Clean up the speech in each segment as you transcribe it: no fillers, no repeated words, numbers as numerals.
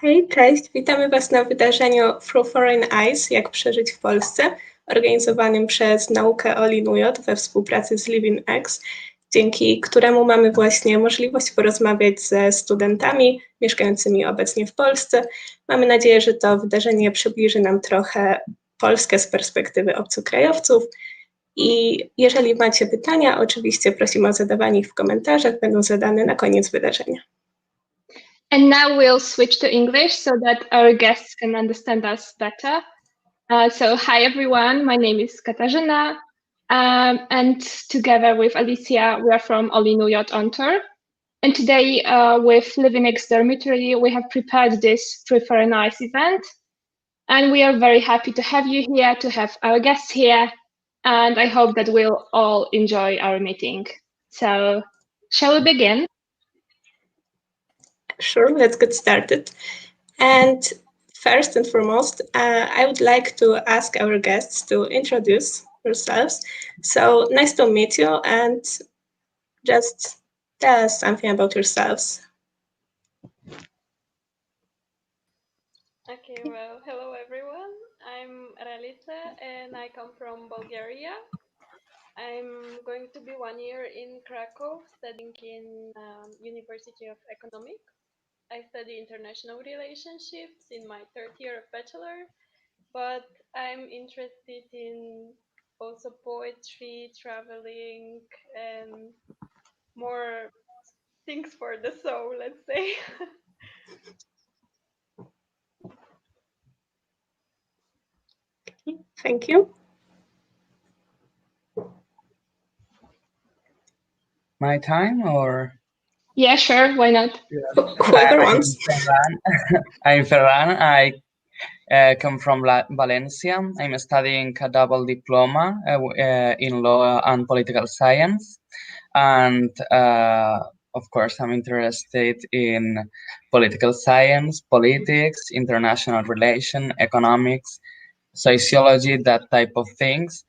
Hej, cześć! Witamy Was na wydarzeniu Through Foreign Eyes, jak przeżyć w Polsce, organizowanym przez Naukę OLINUJ we współpracy z LivingX, dzięki któremu mamy właśnie możliwość porozmawiać ze studentami mieszkającymi obecnie w Polsce. Mamy nadzieję, że to wydarzenie przybliży nam trochę Polskę z perspektywy obcokrajowców. I jeżeli macie pytania, oczywiście prosimy o zadawanie ich w komentarzach, będą zadane na koniec wydarzenia. And now we'll switch to English so that our guests can understand us better. So hi everyone, my name is Katarzyna, and together with Alicia, we are from Olinujot Ontor. And today with LivingX Dormitory, we have prepared this Prefer a Nice event. And we are very happy to have you here, to have our guests here. And I hope that we'll all enjoy our meeting. So shall we begin? Sure, let's get started. And first and foremost, I would like to ask our guests to introduce themselves. So nice to meet you, and just tell us something about yourselves. Okay, well, hello everyone. I'm Ralisa and I come from Bulgaria. I'm going to be 1 year in Krakow studying in University of Economics. I study international relationships in my 3rd year of bachelor, but I'm interested in also poetry, traveling, and more things for the soul, let's say. Thank you. My time or? Yeah, sure, why not? Whoever wants. I'm Ferran. I come from Valencia. I'm studying a double diploma in law and political science. And of course, I'm interested in political science, politics, international relation, economics, sociology, that type of things.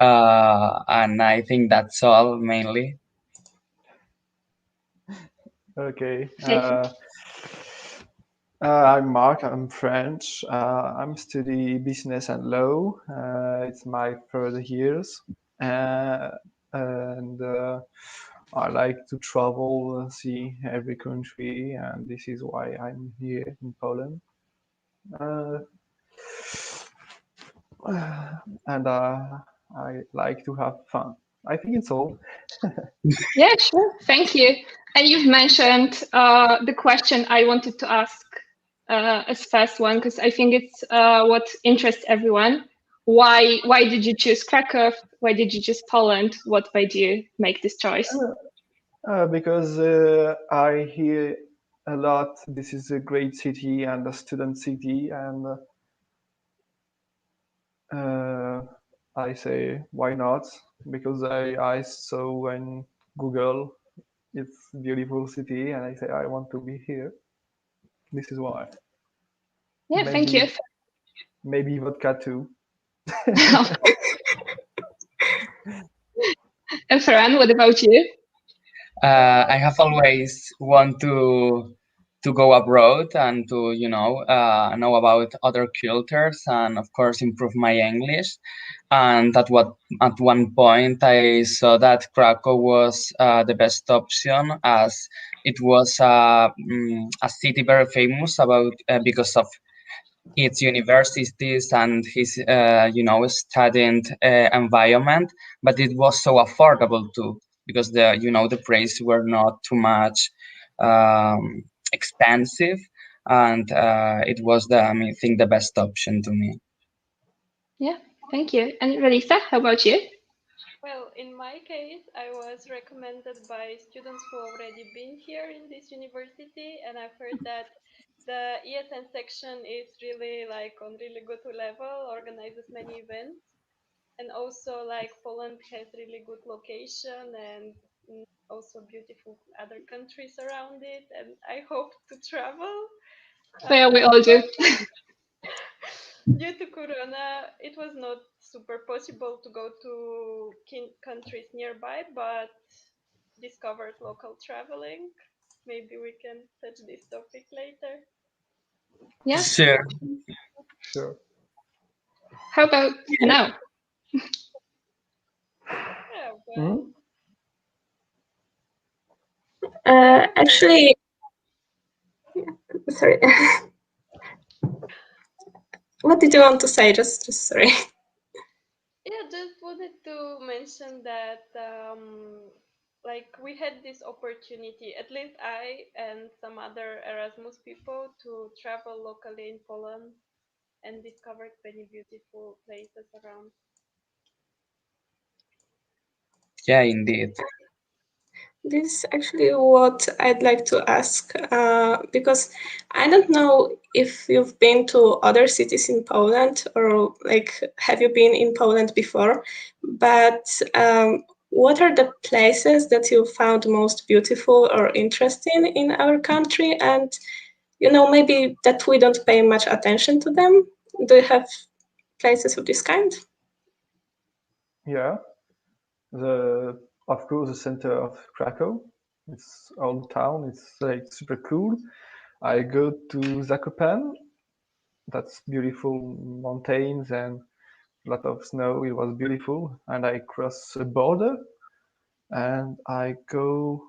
And I think that's all mainly. Okay. I'm Mark. I'm French. I'm studying business and law. It's my 3rd years, and I like to travel, see every country, and this is why I'm here in Poland. And I like to have fun. I think it's all. Yeah, sure. Thank you. And you've mentioned the question I wanted to ask as first one, because I think it's what interests everyone. Why did you choose Krakow? Why did you choose Poland? What made you make this choice? Because I hear a lot. This is a great city and a student city, and I say why not? Because I saw in Google it's beautiful city, and I say I want to be here. This is why. Yeah, thank you. Maybe vodka too. And Ferran, what about you? I have always wanted to go abroad and to know about other cultures and of course improve my English. And at one point I saw that Krakow was the best option, as it was a city very famous about because of its universities and his studying environment, but it was so affordable too, because the prices were not too much expensive, and it was I think the best option to me. Yeah, thank you. And Ralisa, how about you? Well, in my case, I was recommended by students who already been here in this university, and I've heard that the ESN section is really like on really good level, organizes many events, and also like Poland has really good location and also beautiful other countries around it, and I hope to travel. Yeah, we all do. Due to Corona, it was not super possible to go to countries nearby, but discovered local traveling. Maybe we can touch this topic later. Yeah. Sure. Sure. How about now? Yeah, well, Hmm? Actually, sorry. What did you want to say? Just sorry. yeah, just wanted to mention that like we had this opportunity, at least I and some other Erasmus people, to travel locally in Poland and discovered many beautiful places around. Yeah, indeed. This is actually what I'd like to ask, because I don't know if you've been to other cities in Poland or like have you been in Poland before, but what are the places that you found most beautiful or interesting in our country? And maybe that we don't pay much attention to them. Do you have places of this kind? Yeah. Of course, the center of Krakow. It's old town. It's like super cool. I go to Zakopane. That's beautiful mountains and a lot of snow. It was beautiful. And I cross a border and I go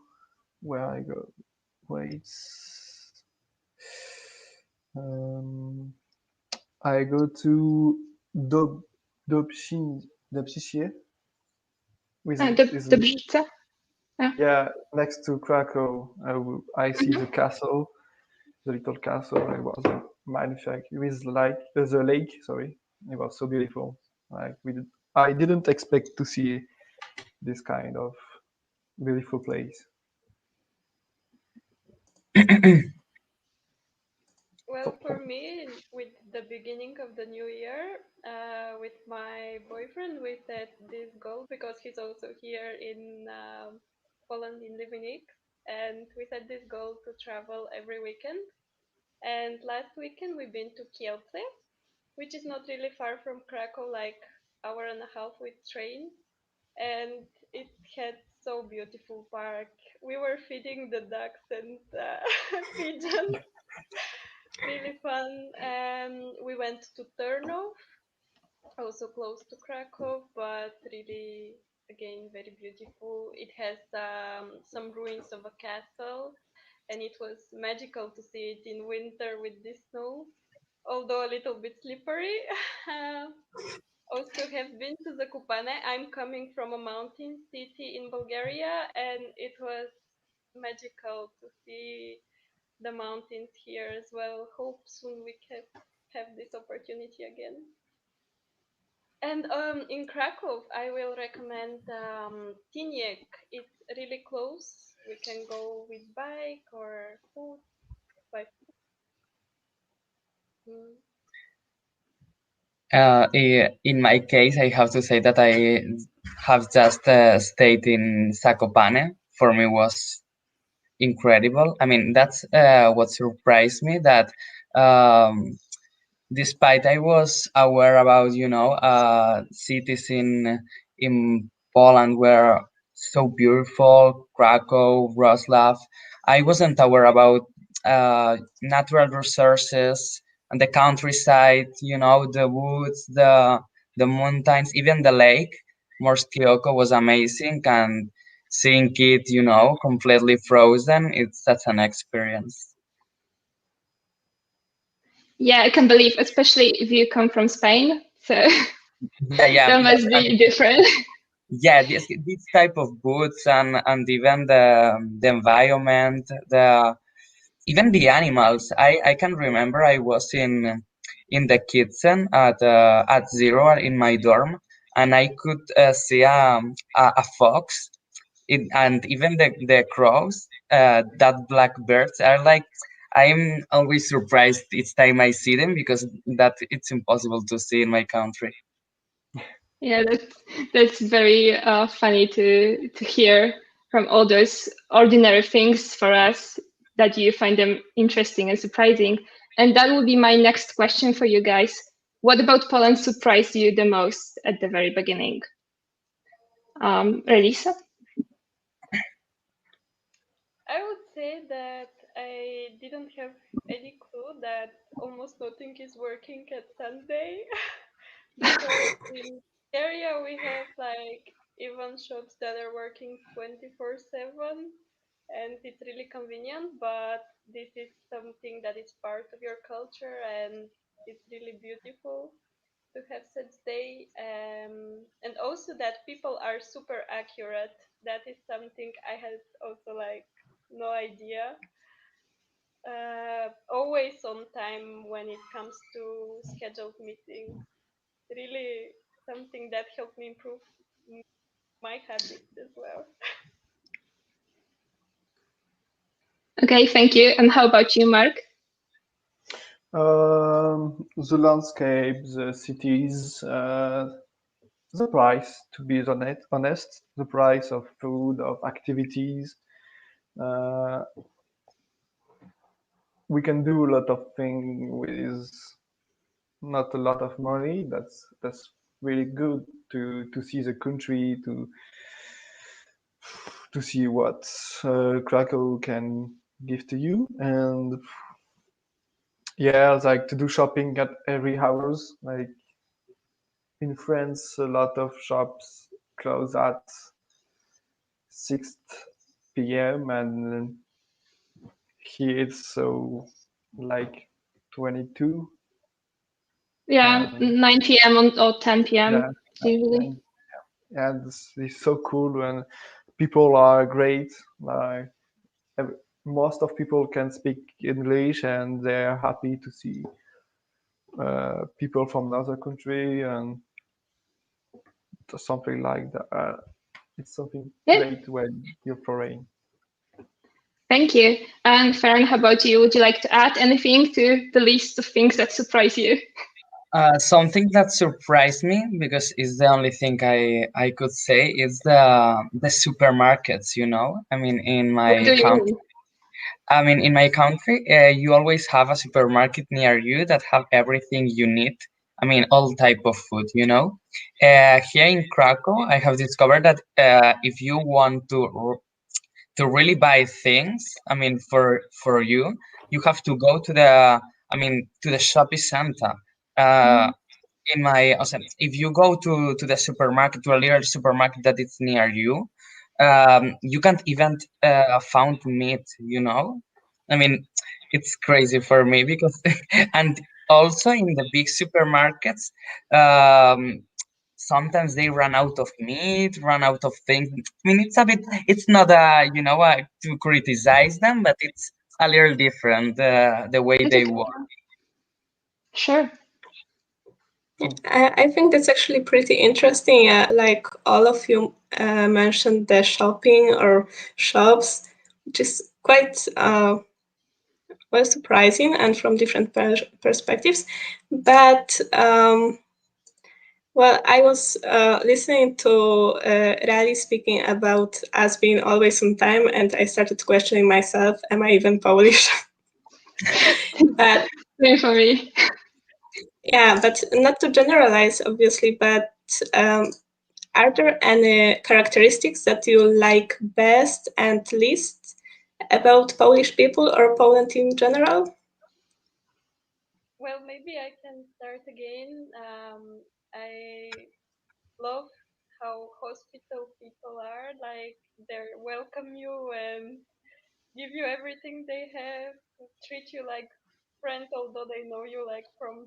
where I go. Wait. Um, I go to Dobczynie, which is Dobrze. yeah, next to Krakow. I see the castle, the little castle. It was magnifique. It was like the lake. Sorry, it was so beautiful. I didn't expect to see this kind of beautiful place. Well, for me, with the beginning of the new year, with my boyfriend, we set this goal because he's also here in Poland in Living, and we set this goal to travel every weekend. And last weekend we've been to Kielce, which is not really far from Krakow, like hour and a half with train, and it had so beautiful park. We were feeding the ducks and pigeons, really fun. We went to Turnov, also close to Krakow, but really, again, very beautiful. It has some ruins of a castle, and it was magical to see it in winter with the snow, although a little bit slippery. Also have been to Zakopane. I'm coming from a mountain city in Bulgaria, and it was magical to see the mountains here as well. Hope soon we can have this opportunity again. And in Krakow, I will recommend Tiniek. It's really close. We can go with bike or foot by foot. Mm. In my case, I have to say that I have just stayed in Zakopane. For me, was incredible. I mean, that's what surprised me. That despite I was aware about cities in Poland were so beautiful, Krakow, Wrocław, I wasn't aware about natural resources and the countryside. The woods, the mountains, even the lake. Morskioko was amazing, and seeing it completely frozen, it's such an experience. Yeah, I can believe, especially if you come from Spain. So Yeah, that must and be different. yeah, this type of boots and even the environment, the even the animals. I can remember I was in the kitchen at zero in my dorm, and I could see a fox. And even the crows, that black birds are like, I'm always surprised each time I see them, because that it's impossible to see in my country. Yeah, that's very funny to hear from all those ordinary things for us that you find them interesting and surprising. And that will be my next question for you guys. What about Poland surprised you the most at the very beginning? Elisa? I would say that I didn't have any clue that almost nothing is working at Sunday. Because in area we have like even shops that are working 24/7, and it's really convenient, but this is something that is part of your culture, and it's really beautiful to have such day. And also that people are super accurate. That is something I had also like no idea. Always on time when it comes to scheduled meetings. Really something that helped me improve my habits as well. Okay, thank you. And how about you, Mark? The landscape, the cities, the price, to be honest, the price of food, of activities. Uh, we can do a lot of things with not a lot of money. That's really good to see the country, to see what Krakow can give to you, and yeah, like to do shopping at every hours. Like in France, a lot of shops close at 6 p.m. and here it's so like 22. Yeah, And 9 p.m. or 10 p.m. yeah, usually. and it's so cool when people are great. Like most of people can speak English and they're happy to see people from another country and something like that. It's something Yeah. great when you're foreign. Thank you. And Farron, how about you? Would you like to add anything to the list of things that surprise you? Something that surprised me, because it's the only thing I could say, is the supermarkets. You know, I mean, What do you mean? in my country, you always have a supermarket near you that have everything you need. I mean, all type of food. You know, here in Krakow, I have discovered that if you want to really buy things, I mean, for you, you have to go to to the shopping center. Uh, in my also, if you go to the supermarket, to a little supermarket that is near you, you can't even found meat, you know. I mean, it's crazy for me because and also in the big supermarkets, um sometimes they run out of meat, run out of things. I mean, it's a bit, it's not to criticize them, but it's a little different, the way It's they okay. work. Sure. I think that's actually pretty interesting. Like all of you mentioned the shopping or shops, which is quite well surprising and from different perspectives. But well, I was listening to Rally speaking about us being always on time, and I started questioning myself: Am I even Polish? But Same for me. yeah, but not to generalize, obviously. But are there any characteristics that you like best and least about Polish people or Poland in general? Well, maybe I can start again. I love how hospital people are. Like they welcome you and give you everything they have, treat you like friends, although they know you like from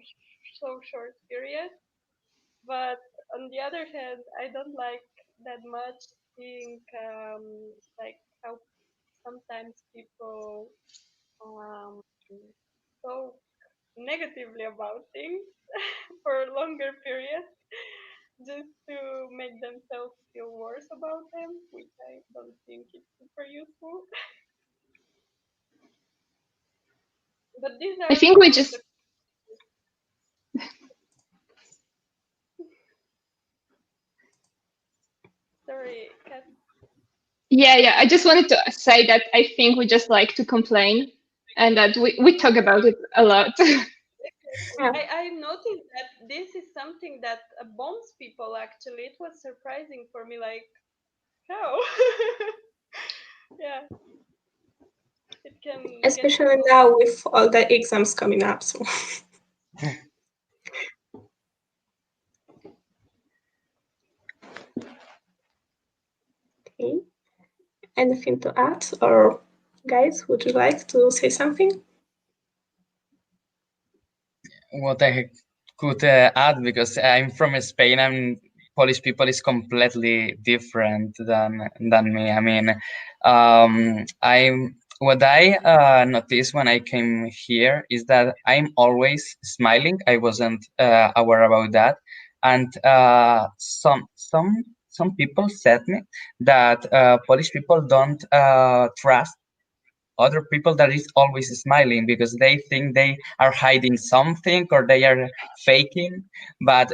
so short period. But on the other hand, I don't like that much seeing like how sometimes people um, so negatively about things for a longer period just to make themselves feel worse about them, which I don't think is super useful. But these I are think we some of the just, sorry, Kat. yeah, I just wanted to say that I think we just like to complain and that we talk about it a lot. Yeah. I noticed that this is something that bonds people actually. It was surprising for me, like how? Yeah. It can Especially now with all the exams coming up. So. Okay. Anything to add? Or guys, would you like to say something? What I could add, because I'm from Spain and Polish people is completely different than me. I mean, what I noticed when I came here is that I'm always smiling. I wasn't aware about that, and some people said me that Polish people don't trust other people that is always smiling because they think they are hiding something or they are faking. But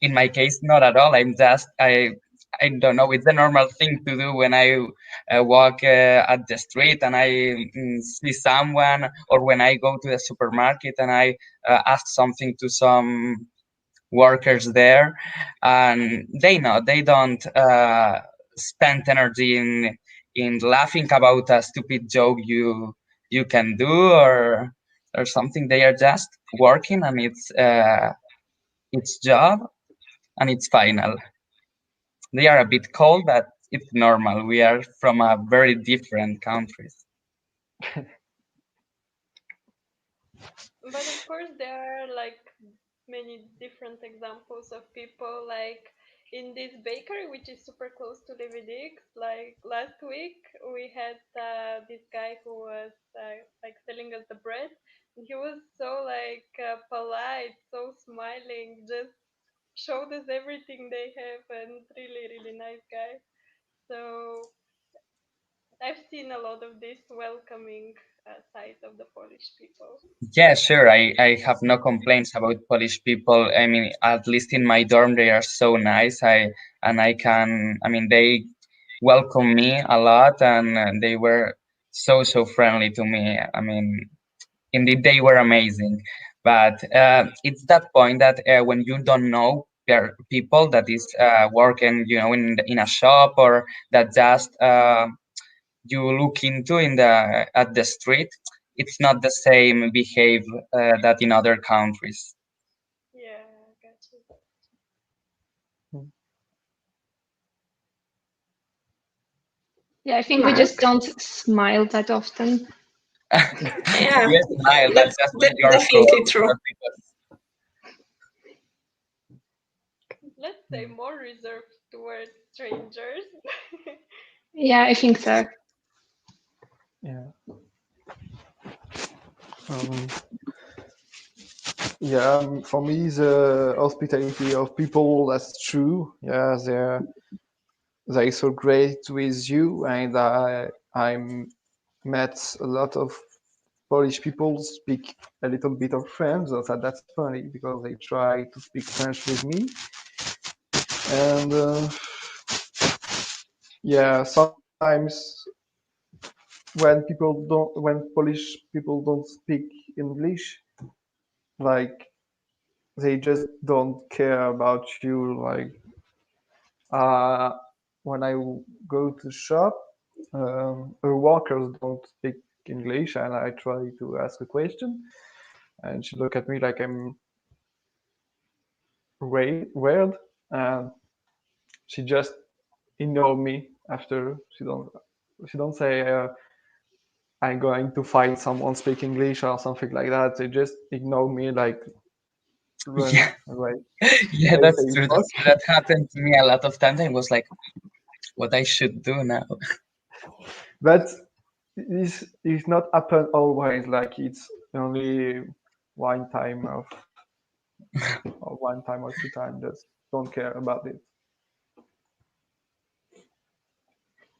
in my case, not at all. I don't know, it's the normal thing to do when I walk at the street and I see someone, or when I go to the supermarket and I ask something to some workers there, and they know they don't spend energy in laughing about a stupid joke you can do, or something. They are just working, and it's job, and it's final. They are a bit cold, but it's normal. We are from a very different countries. But of course, there are like many different examples of people like in this bakery, which is super close to Levedix. Like last week, we had this guy who was like selling us the bread, and he was so like polite, so smiling, just showed us everything they have, and really nice guy. So I've seen a lot of this welcoming side of the Polish people. Yeah, sure. I have no complaints about Polish people. I mean, at least in my dorm, they are so nice. I mean, they welcome me a lot, and they were so friendly to me. I mean, indeed, they were amazing. But it's that point that when you don't know people that is working, in a shop, or that just you look into in the at the street, it's not the same behave that in other countries. Yeah, gotcha. Yeah, I think we just don't smile that often. Yeah, You smile, but that's just when you're definitely close, true. not because Let's say more reserved towards strangers. Yeah, I think so. Yeah. Um, yeah, for me, the hospitality of people, that's true. Yeah, they're so great with you, and I met a lot of Polish people speak a little bit of French. So that's funny because they try to speak French with me, and yeah, sometimes when Polish people don't speak English, like they just don't care about you. Like uh, when I go to shop, the workers don't speak English, and I try to ask a question, and she look at me like I'm weird, and she just ignore me after. She don't say I'm going to find someone speak English or something like that. They just ignore me, like run yeah, away. yeah, I that's say true. fuck. That happened to me a lot of times. I was like, what I should do now. But this is not happen always. Like it's only one time or 2 times. Just don't care about it.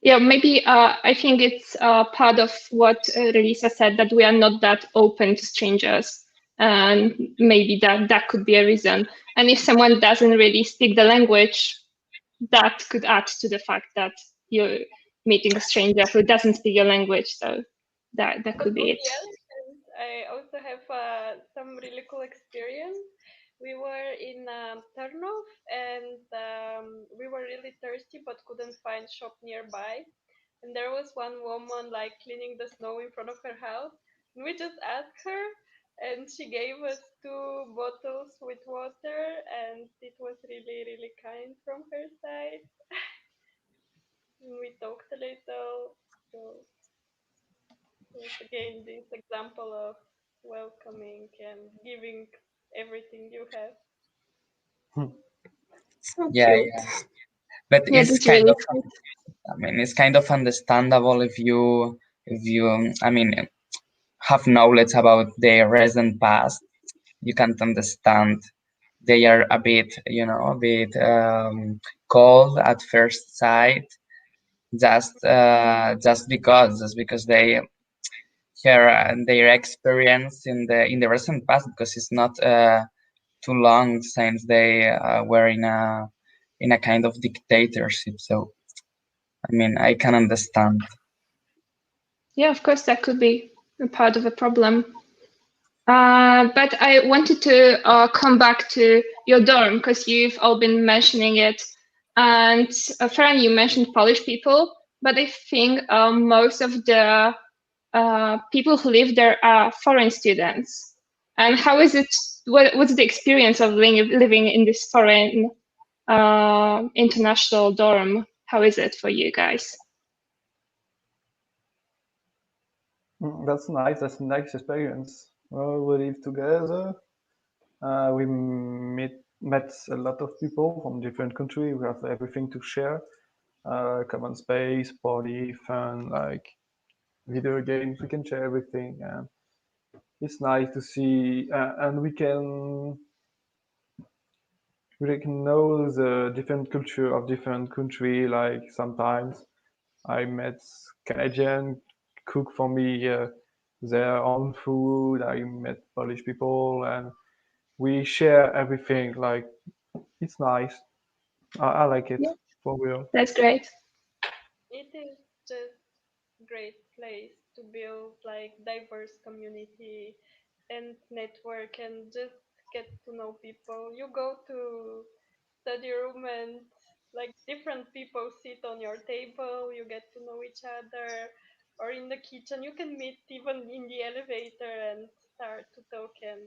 Yeah, maybe I think it's part of what Relisa said, that we are not that open to strangers, and maybe that could be a reason. And if someone doesn't really speak the language, that could add to the fact that you're meeting a stranger who doesn't speak your language. So that But could on be it. the other hand, I also have some really cool experience. We were in Tarnów, and we were really thirsty but couldn't find shop nearby. And there was one woman like cleaning the snow in front of her house. And we just asked her, and she gave us 2 bottles with water, and it was really, really kind from her side. And we talked a little. So it was again this example of welcoming and giving everything you have. So Yeah, cute. yeah. But Yeah, it's that's kind really of, sweet. I mean, it's kind of understandable if you, I mean, have knowledge about their recent past. You can't understand. They are a bit, you know, a bit cold at first sight, just because they share their experience in the recent past, because it's not too long since they were in a kind of dictatorship. So I mean, I can understand. Yeah, of course, that could be a part of the problem. But I wanted to come back to your dorm because you've all been mentioning it. And Fran, you mentioned Polish people, but I think most of the people who live there are foreign students. And how is it? What's the experience of living in this foreign international dorm? How is it for you guys? That's nice. That's a nice experience. Well, we live together. We met a lot of people from different countries. We have everything to share. Common space, party, fun, like video games. We can share everything. And it's nice to see, and we can know the different culture of different country. Like sometimes I met Canadian cook for me their own food. I met Polish people, and we share everything. Like it's nice. I like it Yeah, for real. that's great. It is just great place to build like diverse community and network and just get to know people. You go to study room and like different people sit on your table, you get to know each other, or in the kitchen you can meet even in the elevator and start to talk and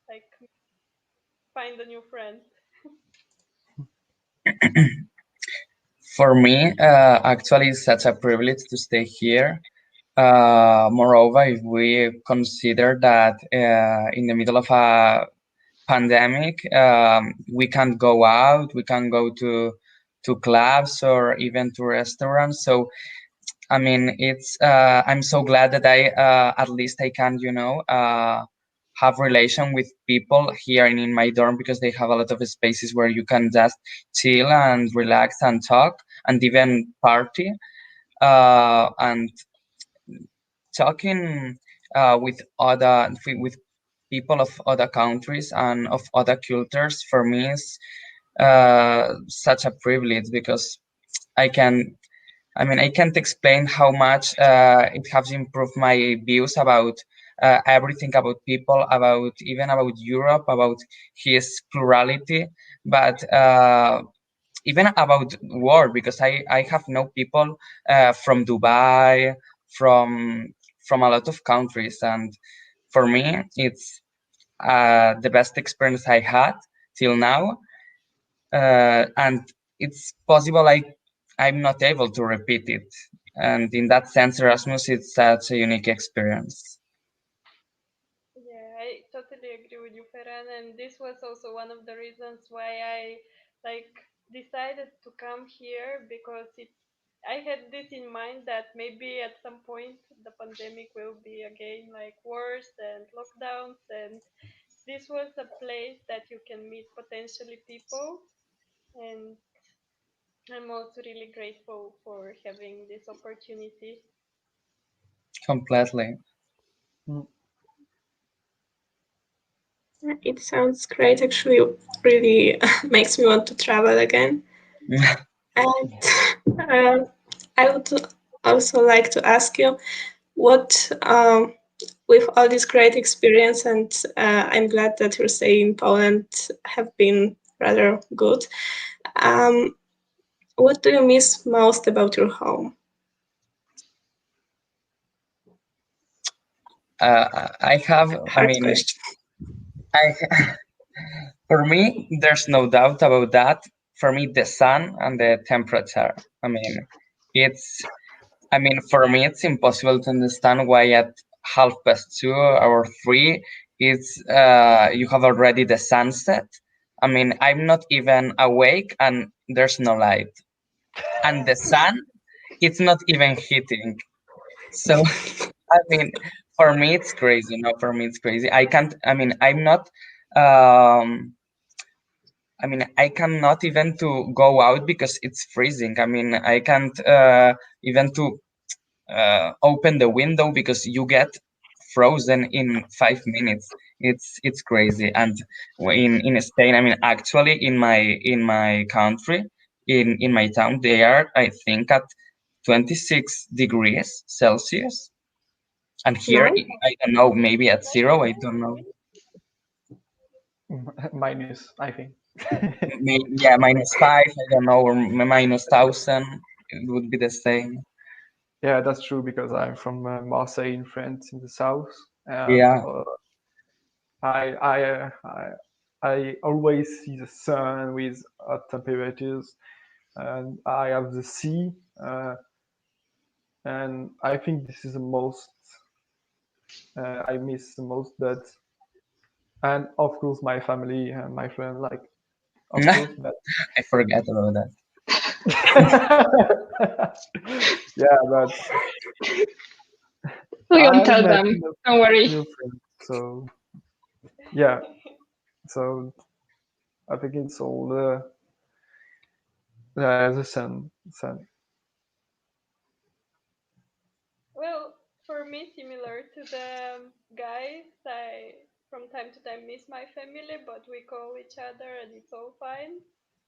like find a new friend. For me, actually, it's such a privilege to stay here. Moreover, if we consider that in the middle of a pandemic, we can't go out, we can't go to clubs or even to restaurants. So I mean, it's I'm so glad that I at least I can, you know, have relation with people here in my dorm, because they have a lot of spaces where you can just chill and relax and talk and even party. And talking with people of other countries and of other cultures, for me is such a privilege, because I can I mean, I can't explain how much it has improved my views about everything, about people, about even about Europe, about his plurality, but even about war, because I have known people from Dubai, from from a lot of countries, and for me, it's the best experience I had till now, and it's possible I'm not able to repeat it. And in that sense, Erasmus is such a unique experience. Yeah, I totally agree with you, Ferran. And this was also one of the reasons why I like decided to come here, because I had this in mind that maybe at some point the pandemic will be again like worse and lockdowns, and this was a place that you can meet potentially people. And I'm also really grateful for having this opportunity. Completely. Mm. It sounds great. Actually, really makes me want to travel again. And I would also like to ask you what, with all this great experience, and I'm glad that your stay in Poland have been rather good. Um, What do you miss most about your home? I have, Hard question. I, for me, there's no doubt about that. For me, the sun and the temperature. It's, for me, it's impossible to understand why at 2:30 or 3, it's you have already the sunset. I'm not even awake and there's no light, and the sun, it's not even hitting. So I mean, for me, it's crazy. No, for me, it's crazy. I can't. I'm not. Um, I cannot even to go out because it's freezing. I can't even to open the window because you get frozen in 5 minutes. It's crazy. And in Spain, actually in my country, in my town, they are, I think, at 26 degrees Celsius. And here, No? I don't know, maybe at 0, I don't know. Minus, I think. Yeah, -5, I don't know, or -1,000, it would be the same. Yeah, that's true because I'm from Marseille in France, in the south, and Yeah. I always see the sun with hot temperatures, and I have the sea, and I think this is the most I miss the most. But and of course my family and my friends, like of course, but I forget about that. yeah, but We I won't tell met them. Don't worry. new friends, so yeah, so I think it's all the sun. Well, for me, similar to the guys, I from time to time miss my family, but we call each other and it's all fine.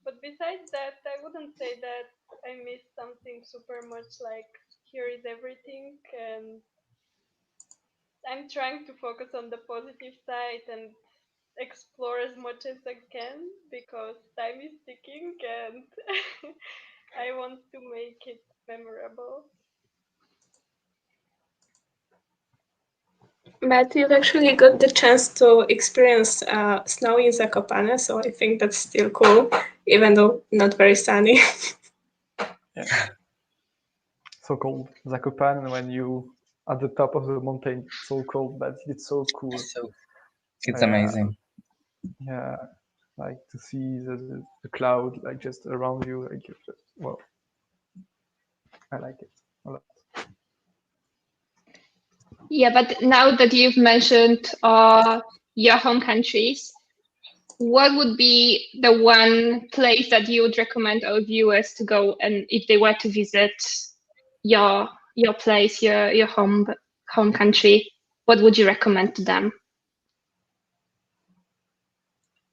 But besides that, I wouldn't say that I miss something super much, like here is everything, and I'm trying to focus on the positive side and explore as much as I can because time is ticking and I want to make it memorable. But you've actually got the chance to experience snow in Zakopane, so I think that's still cool, even though not very sunny. Yeah. So cold. Zakopane, when you at the top of the mountain, so cold, but it's so cool. So it's amazing. Yeah, like to see the cloud like just around you, like you just well, I like it a lot. Yeah, but now that you've mentioned your home countries, what would be the one place that you would recommend our viewers to go, and if they were to visit your place, your home country, what would you recommend to them?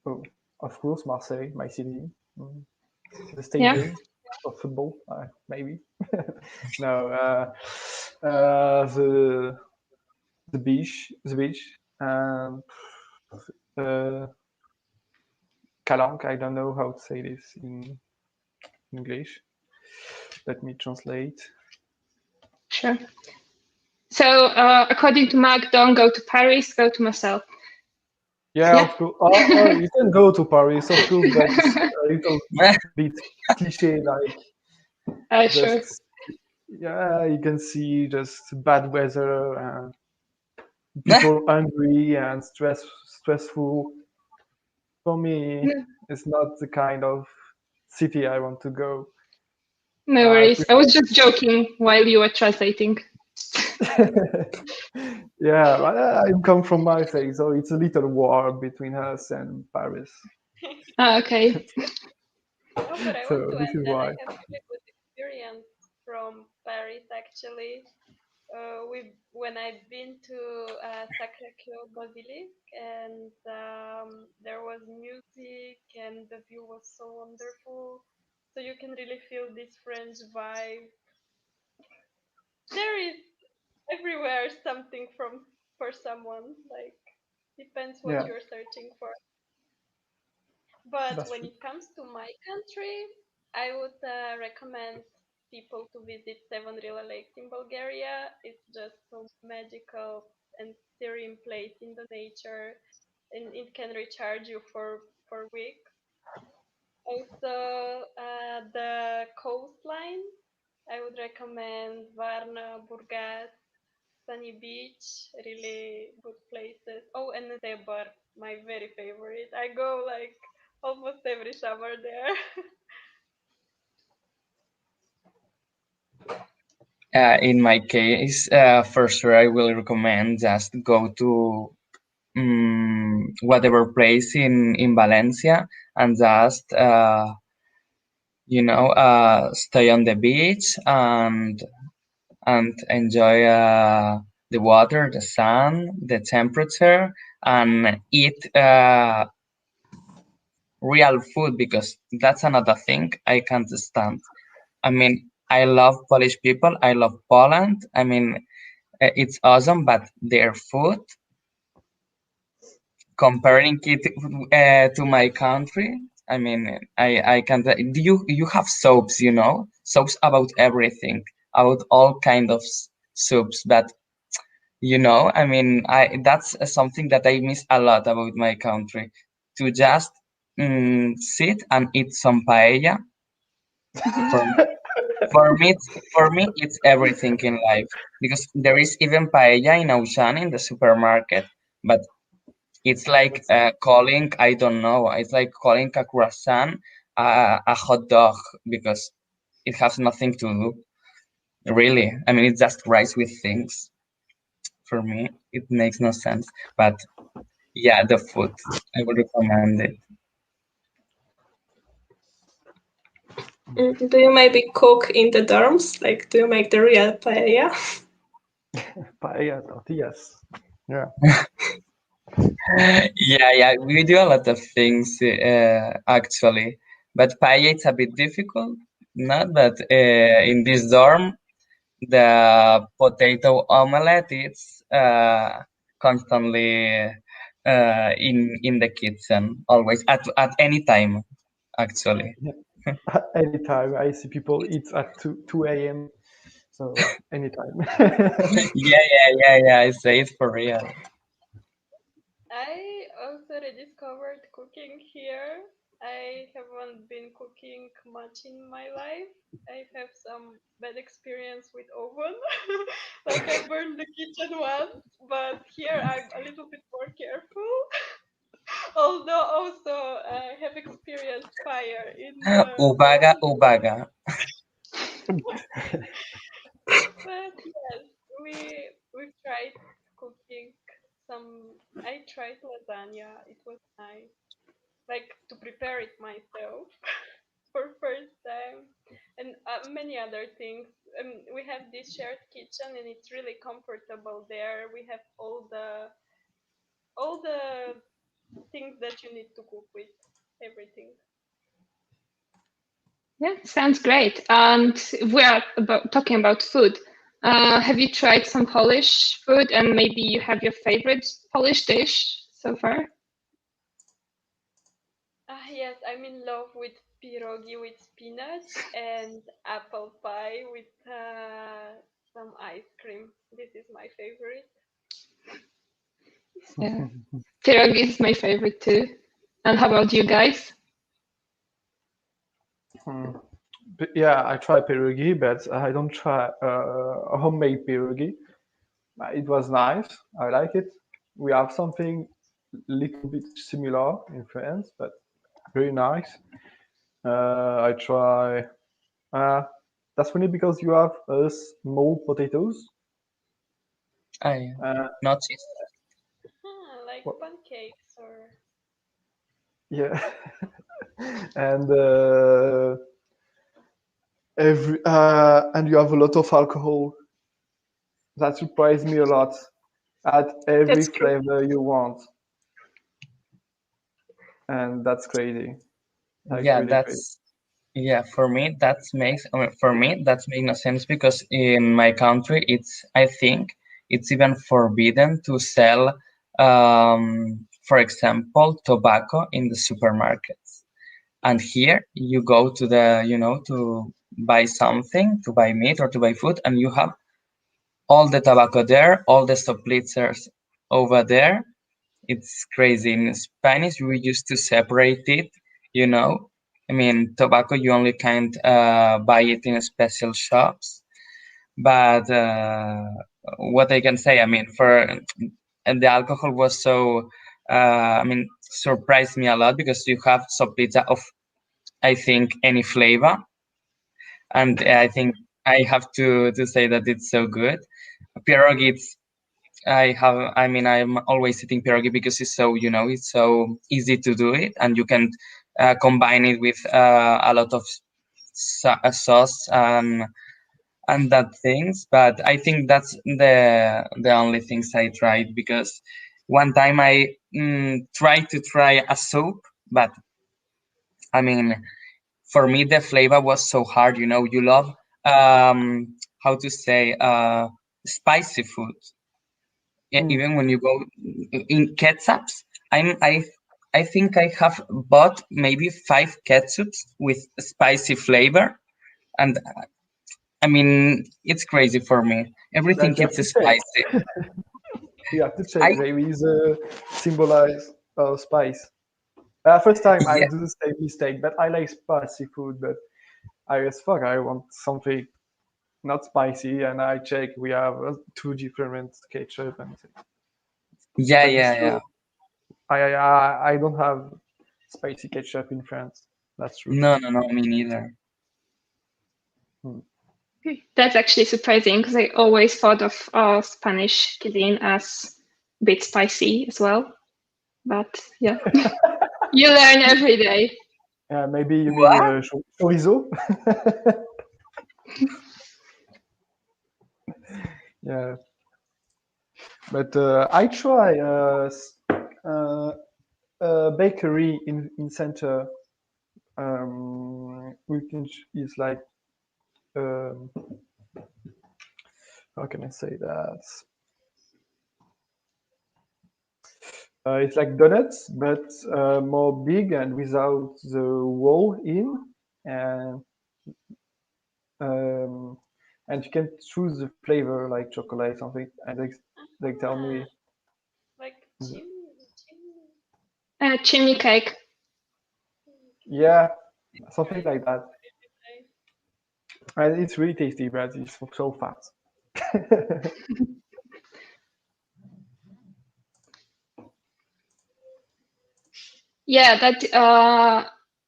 Oh, of course, Marseille, my city. The Yeah. stadium of football, maybe. No, the beach, and Calanque. I don't know how to say this in English. Let me translate. Sure. So, according to Mark, don't go to Paris, go to Marseille. Yeah, of course. Oh, you can go to Paris, of course, but it's a little bit cliche. Like, Sure. just yeah, you can see just bad weather and people angry and stressful. For me, it's not the kind of city I want to go. No I worries. I was just joking while you were translating. Yeah, I come from Marseille, so it's a little war between us and Paris. Okay. No, but I So want to this add is that I why. have really good experience from Paris actually. When I've been to Sacré-Cœur Basilique, and there was music and the view was so wonderful. So you can really feel this French vibe. There is everywhere something for someone. Like depends what Yeah, you're searching for. But that's when true. it comes to my country, I would recommend people to visit Seven Rila Lakes in Bulgaria. It's just so magical and serene place in the nature, and it can recharge you for weeks. Also, the coastline, I would recommend Varna, Burgas, Sunny Beach, really good places. Oh, and Zebar, my very favorite. I go like almost every summer there. In my case, for sure, I will recommend just go to whatever place in Valencia and just stay on the beach and enjoy the water, the sun, the temperature, and eat real food, because that's another thing I can't stand. I mean, I love Polish people. I love Poland. I mean, it's awesome, but their food, comparing it to my country, I mean, I can't. Do you have soaps? Soaps about everything, about all kind of soups. But I mean, I that's something that I miss a lot about my country. To just sit and eat some paella. For for me, it's everything in life, because there is even paella in Auchan in the supermarket, but it's like calling, I don't know, it's like calling a croissant a hot dog, because it has nothing to do, really. I mean, it's just rice with things. For me, it makes no sense. But yeah, the food, I would recommend it. Do you maybe cook in the dorms? Like, do you make the real paella? Paella, tortillas. Yeah. Yeah, we do a lot of things actually, but paella it's a bit difficult. Not that in this dorm the potato omelette is constantly in the kitchen, always at any time actually. Anytime I see people eat at 2 a.m. So anytime. Yeah, I say it for real. I also rediscovered cooking here. I haven't been cooking much in my life. I have some bad experience with oven. Like I burned the kitchen once, but here I'm a little bit more careful. Although also I have experienced fire in the Ubaga, oven. ubaga. But yes, we tried cooking some. I tried lasagna. It was nice. Like to prepare it myself for first time, and many other things. We have this shared kitchen, and it's really comfortable there. We have all the things that you need to cook with, everything. Yeah, sounds great. And we are talking about food. Have you tried some Polish food, and maybe you have your favorite Polish dish so far? Yes, I'm in love with pierogi with spinach and apple pie with some ice cream. This is my favorite. Yeah, pierogi is my favorite too. And how about you guys? But yeah, I try pierogi, but I don't try a homemade pierogi. It was nice. I like it. We have something little bit similar in France, but very nice. I try. Uh, that's funny because you have small potatoes. I Uh, not Like what, pancakes or yeah, and and you have a lot of alcohol. That surprised me a lot. Add every That's true. flavor you want, and that's crazy. Like yeah really crazy. that's Yeah, for me that makes no sense, because in my country I think it's even forbidden to sell, for example, tobacco in the supermarkets. And here you go to the, to buy something, to buy meat or to buy food, and you have all the tobacco there, all the sopplitzers over there. It's crazy. In Spanish, we used to separate it, I mean, tobacco, you only can't buy it in special shops. But what I can say, I mean, and the alcohol was so, I mean, surprised me a lot because you have soplitza of, I think, any flavor. And I think I have to say that it's so good. Pierogi, I'm always eating pierogi because it's so, it's so easy to do it, and you can combine it with a lot of sauce and that things. But I think that's the only things I tried, because one time I tried to try a soup, but I mean, for me the flavor was so hard. You love how to say spicy food. Even when you go in ketchups, I think I have bought maybe 5 ketchups with spicy flavor, and I mean, it's crazy for me. Everything That you have is to spicy. check. You have to check. I Maybe it's symbolize spice. First time I Yeah, do the same mistake, but I like spicy food. But I as fuck, I want something not spicy, and I check. We have 2 different ketchup, and yeah, but it's yeah, true. yeah. I don't have spicy ketchup in France. That's true. No, no, no, me neither. That's actually surprising because I always thought of Spanish cuisine as a bit spicy as well. But yeah, you learn every day. Maybe you mean What? chorizo? Yeah, but I try a bakery in center, which is like how can I say that? It's like donuts, but more big and without the wall in, and um, and you can choose the flavor like chocolate something, and they tell me Like Chimney cake. yeah, something Right. like that, and it's really tasty, but it's so fat. Yeah, that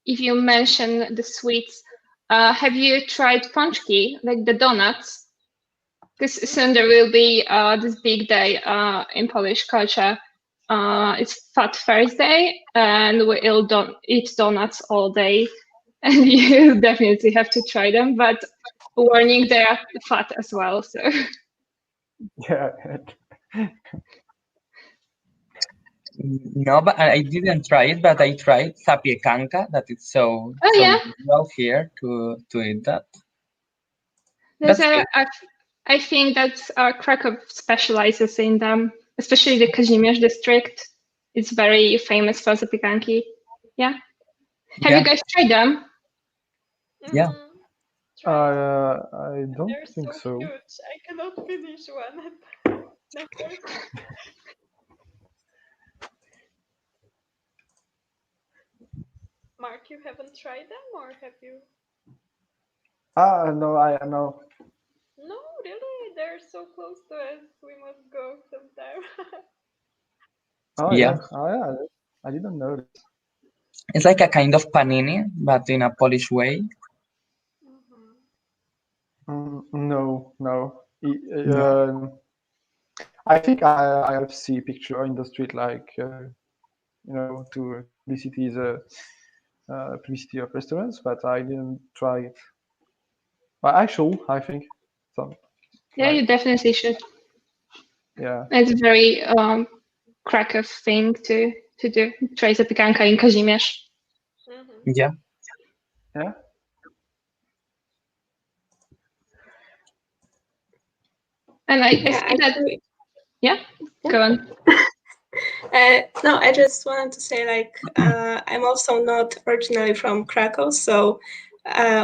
if you mention the sweets, have you tried pączki, like the donuts? Because soon there will be this big day in Polish culture. It's Fat Thursday, and we'll eat donuts all day, and you definitely have to try them. But warning, they are fat as well. So Yeah. No, but I didn't try it, but I tried sapiekanka, that it's so oh so yeah, usual here to eat that. there's That's good. I think that Krakow specializes in them, especially the Kazimierz district. It's very famous for zapiekanki. Yeah. Have Yeah, you guys tried them? yeah. Tried. I don't They're think so so. huge. I cannot finish one. Never. Mark, you haven't tried them, or have you? No, I know. No, really. They're so close to us. We must go sometime. Oh Yeah. yeah, oh yeah. I didn't know this. It's like a kind of panini, but in a Polish way. No, no. No. I think I have see picture in the street like to publicity the publicity of restaurants, but I didn't try it. But I should, I think. So Yeah, you definitely should. yeah. It's a very Krakow thing to do. Try zapiekanka in Kazimierz. Yeah. Yeah. And I Yeah, see that. actually, Yeah, go on. No, I just wanted to say, like, I'm also not originally from Krakow, so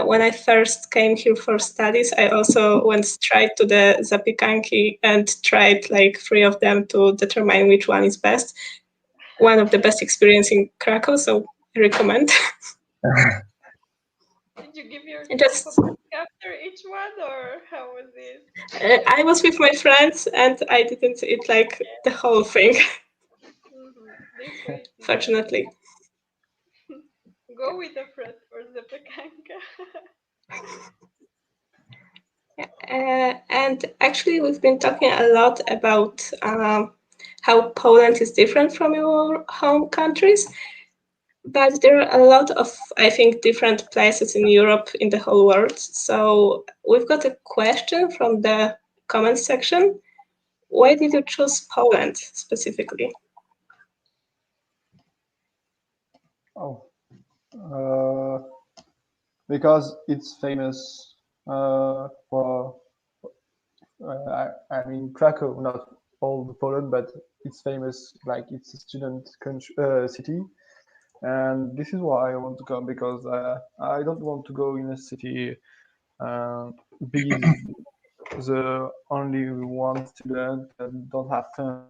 when I first came here for studies, I also went straight to the zapiekanki and tried like 3 of them to determine which one is best. One of the best experience in Krakow, so I recommend. Did you give And yourself a break after each one, or how was it? I was with my friends and I didn't eat like the whole thing, This way it's easier. fortunately. Go with a friend for the pekanka. And actually, we've been talking a lot about how Poland is different from your home countries, but there are a lot of, I think, different places in Europe, in the whole world. So we've got a question from the comments section. Why did you choose Poland specifically? Oh, because it's famous for, I mean, Krakow, not all the Poland, but it's famous, like it's a student city. And this is why I want to come, because I don't want to go in a city be the only one student and don't have fun.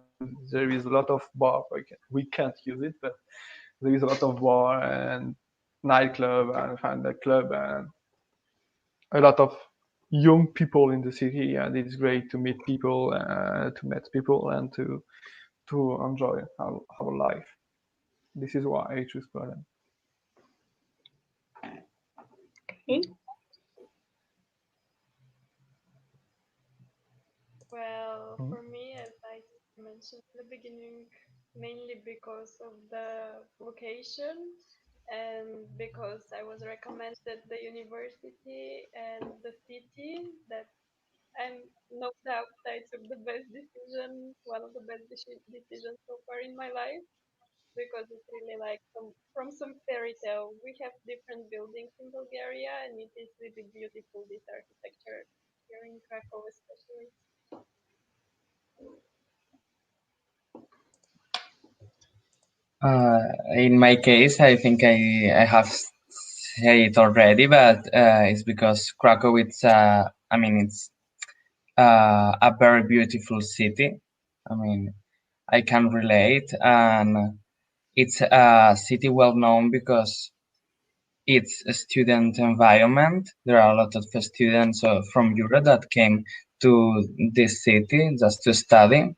There is a lot of bar. We can't use it, but there is a lot of bar and nightclub and find a club and a lot of young people in the city, and it's great to meet people, and to enjoy our life. This is why I choose Poland. Okay. Well, for me, as I mentioned in the beginning, mainly because of the location and because I was recommended the university and the city that I'm no doubt I took the best decision, one of the best decisions so far in my life, because it's really like from some fairy tale. We have different buildings in Bulgaria, and it is really beautiful, this architecture here in Krakow, especially. In my case, I think I have said it already, but it's because Krakow. I mean, it's a very beautiful city. I mean, I can relate, and it's a city well known because it's a student environment. There are a lot of students from Europe that came to this city just to study,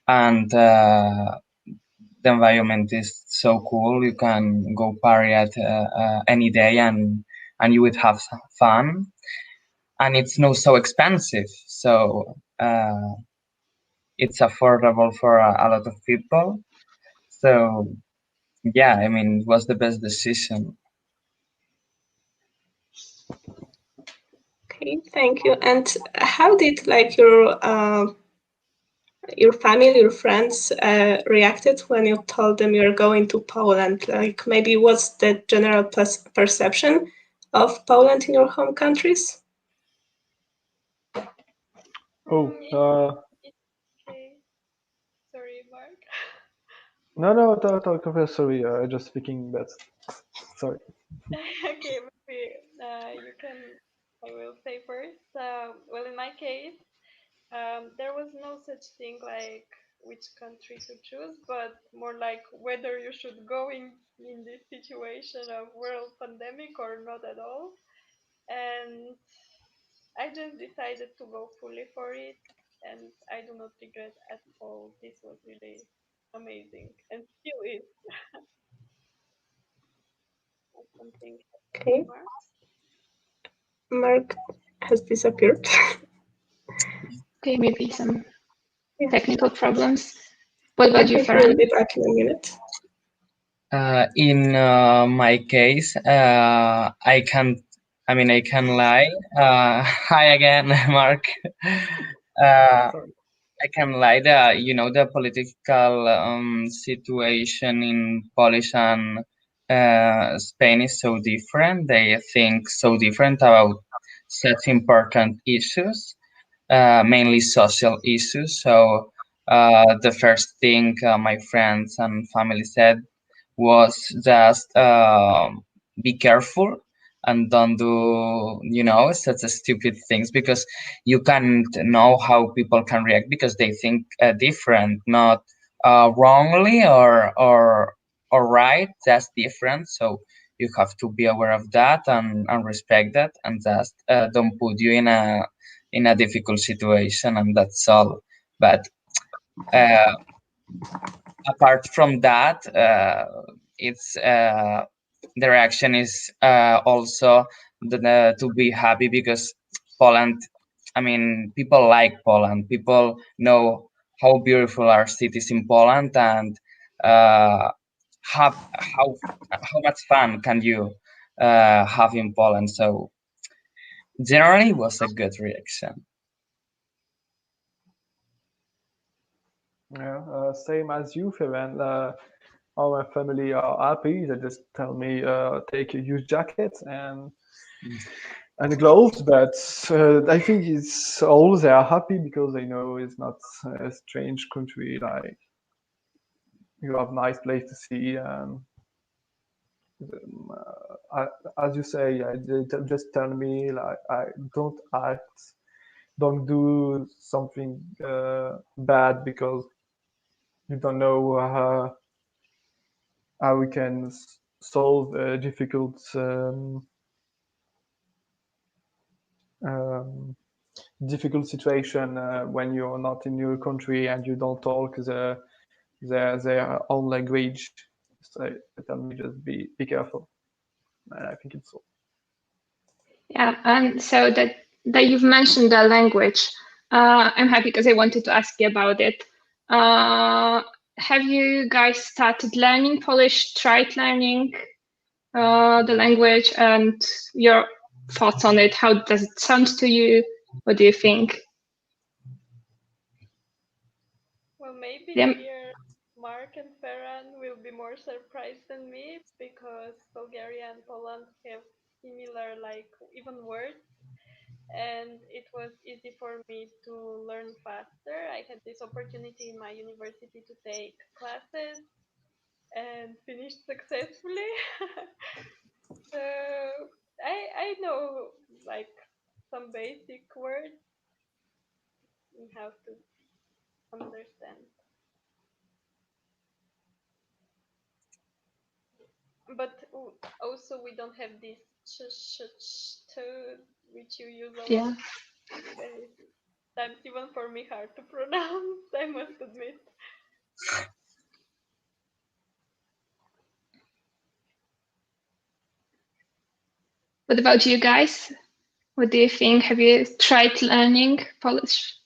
and the environment is so cool. You can go party at any day, and you would have fun, and it's not so expensive. So it's affordable for a lot of people. So yeah, I mean, it was the best decision. Okay, thank you. And how did like your family, your friends reacted when you told them you're going to Poland? Like maybe what's the general perception of Poland in your home countries? Oh, It's okay. Sorry, Mark. no, talk. Sorry, just speaking, but sorry. Okay, maybe you can. I will say first. Well, in my case, there was no such thing like which country to choose, but more like whether you should go in this situation of world pandemic or not at all. And I just decided to go fully for it, and I do not regret at all. This was really amazing, and still is something. Okay, Mark has disappeared. Okay, maybe some Yeah. technical problems. What about you, Okay, Farhan? we'll be back in a minute. In my case, I can lie. Hi again, Mark. Sorry. I can lie that the political situation in Polish and Spain is so different. They think so different about such important issues, mainly social issues. So the first thing my friends and family said was just be careful and don't do, such a stupid things, because you can't know how people can react because they think different, not wrongly or right, just different. So you have to be aware of that and respect that, and just don't put you in a difficult situation, and that's all. But uh, apart from that, it's the reaction is also to be happy, because Poland, I mean, people like Poland. People know how beautiful our cities in Poland, and have how much fun can you have in Poland. So generally, it was a good reaction. Yeah, same as you, Ferran. Our family are happy. They just tell me take a used jacket and gloves, but I think it's all they are happy because they know it's not a strange country. Like you have nice place to see, and as you say, they just tell me like I don't act, don't do something bad because you don't know how we can solve a difficult um, difficult situation when you're not in your country and you don't talk their own language. So they tell me just be careful, and I think it's all. Yeah, and so that you've mentioned the language, I'm happy because I wanted to ask you about it. Have you guys started learning Polish? Tried learning the language, and your thoughts on it? How does it sound to you? What do you think? Well, maybe Yeah. here Mark and Ferran will be more surprised than me because Bulgaria and Poland have similar, like, even words. And it was easy for me to learn faster. I had this opportunity in my university to take classes and finished successfully. So I know, like, some basic words and how to understand. But also we don't have this which you use a lot. Yeah. And it's sometimes even for me hard to pronounce, I must admit. What about you guys? What do you think? Have you tried learning Polish?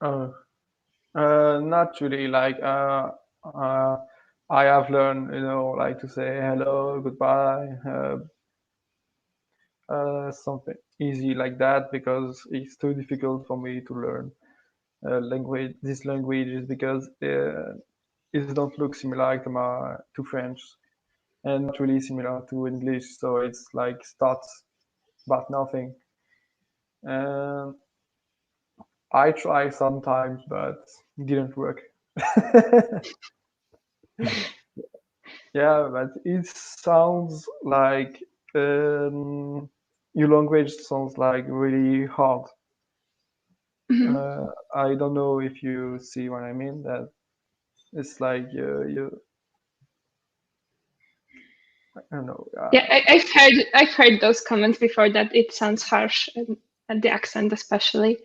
Uh, Not really. Like I have learned, like to say hello, goodbye, something easy like that because it's too difficult for me to learn language. These languages because it don't look similar to French and not really similar to English. So it's like starts but nothing. And I try sometimes, but didn't work. Yeah, but it sounds like your language sounds like really hard. I don't know if you see what I mean. That it's like I don't know. Yeah, I've heard those comments before that it sounds harsh, and the accent especially.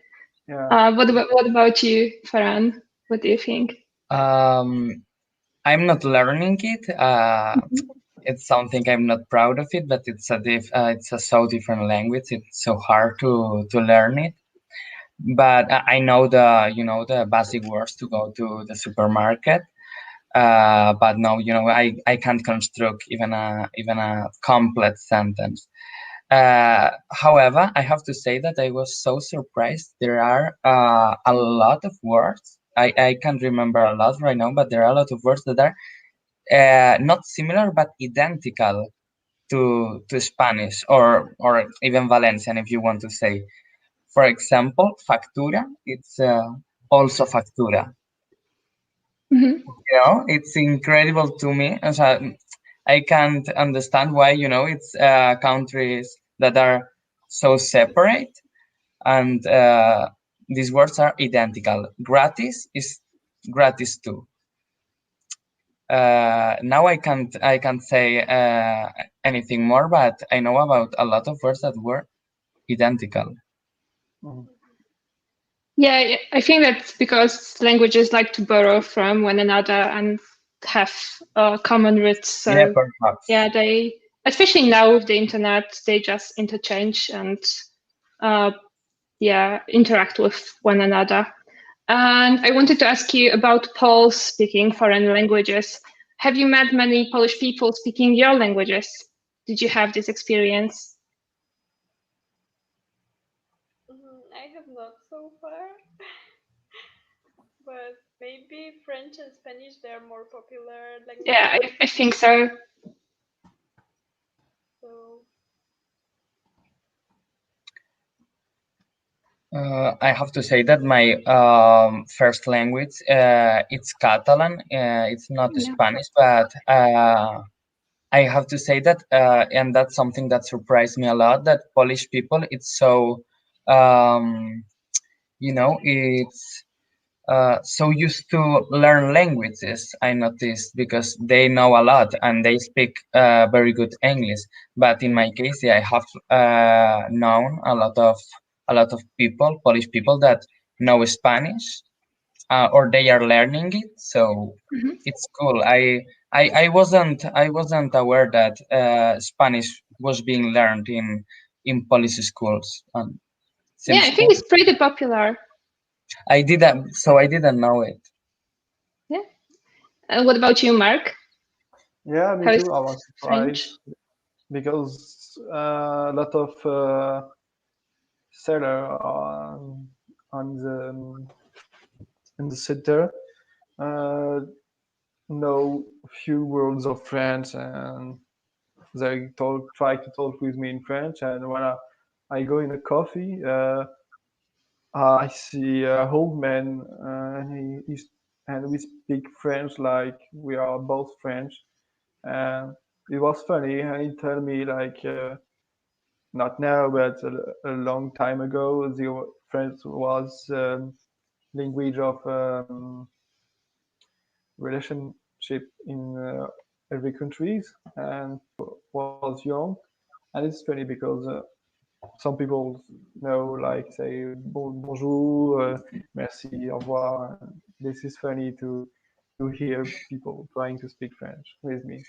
Yeah. What about you, Farhan? What do you think? I'm not learning it. It's something I'm not proud of it, but it's a so different language. It's so hard to learn it. But I know the basic words to go to the supermarket. But no, I can't construct even a complex sentence. However, I have to say that I was so surprised. There are a lot of words. I can't remember a lot right now, but there are a lot of words that are not similar but identical to Spanish or even Valencian, if you want to say. For example, factura, it's also factura. Mhm. You know, it's incredible to me. As I can't understand why, you know, it's countries that are so separate, and these words are identical. Gratis is gratis too. Now I can't say anything more, but I know about a lot of words that were identical. Mhm. Yeah, I think that's because languages like to borrow from one another and have common roots. So Yeah, perhaps. yeah, they, especially now with the internet, they just interchange and yeah, interact with one another. And I wanted to ask you about Poles speaking foreign languages. Have you met many Polish people speaking your languages? Did you have this experience? I have not so far, but maybe French and Spanish, they are more popular languages. Yeah, I think so. So I have to say that my first language it's Catalan. It's not Yeah. Spanish, but I have to say that, and that's something that surprised me a lot. That Polish people, it's so, you know, it's so used to learn languages. I noticed because they know a lot and they speak very good English. But in my case, yeah, I have known a lot of people, Polish people that know Spanish or they are learning it. So Mhm. it's cool. I wasn't aware that Spanish was being learned in Polish schools. Yeah, Seems I think cool. it's pretty popular. I didn't know it. Yeah. And what about you, Mark? Yeah, me How is too. I was French? surprised because a lot of seller on the in the center uh, know few words of French, and they try to talk with me in French. And when I go in a coffee, I see a old man, and we speak French like we are both French. And it was funny, and he told me like not now, but a long time ago, the French was language of relationship in every countries, and was young. And it's funny because some people know like say bonjour, merci, au revoir. This is funny to hear people trying to speak French with me.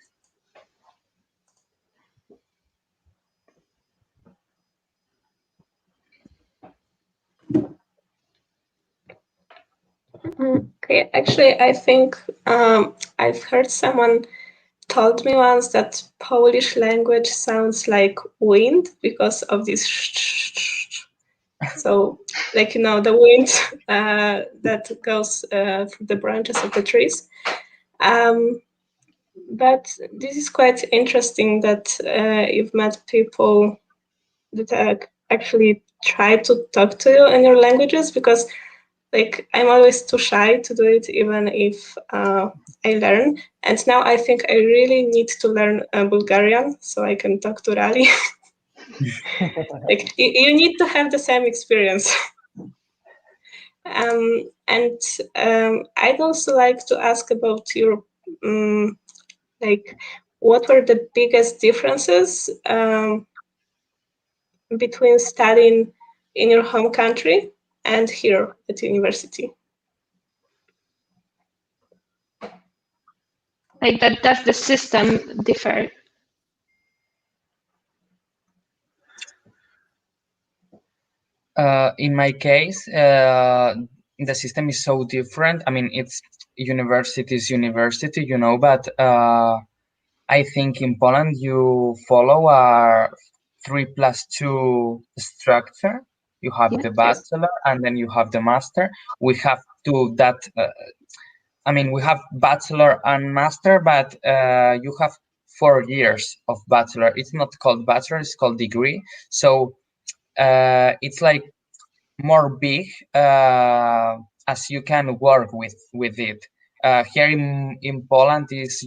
Okay, actually, I think I've heard someone told me once that Polish language sounds like wind because of this. So, like, you know, the wind that goes through the branches of the trees. But this is quite interesting that you've met people that actually try to talk to you in your languages, because like I'm always too shy to do it, even if I learn. And now I think I really need to learn Bulgarian so I can talk to Rally. Like you need to have the same experience. And I'd also like to ask about your like what were the biggest differences between studying in your home country and here at university? Like that, does the system differ? In my case, the system is so different. I mean, it's university, you know, but I think in Poland you follow a 3+2 structure. You have Yeah. the Yes. bachelor and then you have the master. We have to that. I mean, we have bachelor and master, but you have 4 years of bachelor. It's not called bachelor; it's called degree. So it's like more big. as you can work with it. Here in Poland is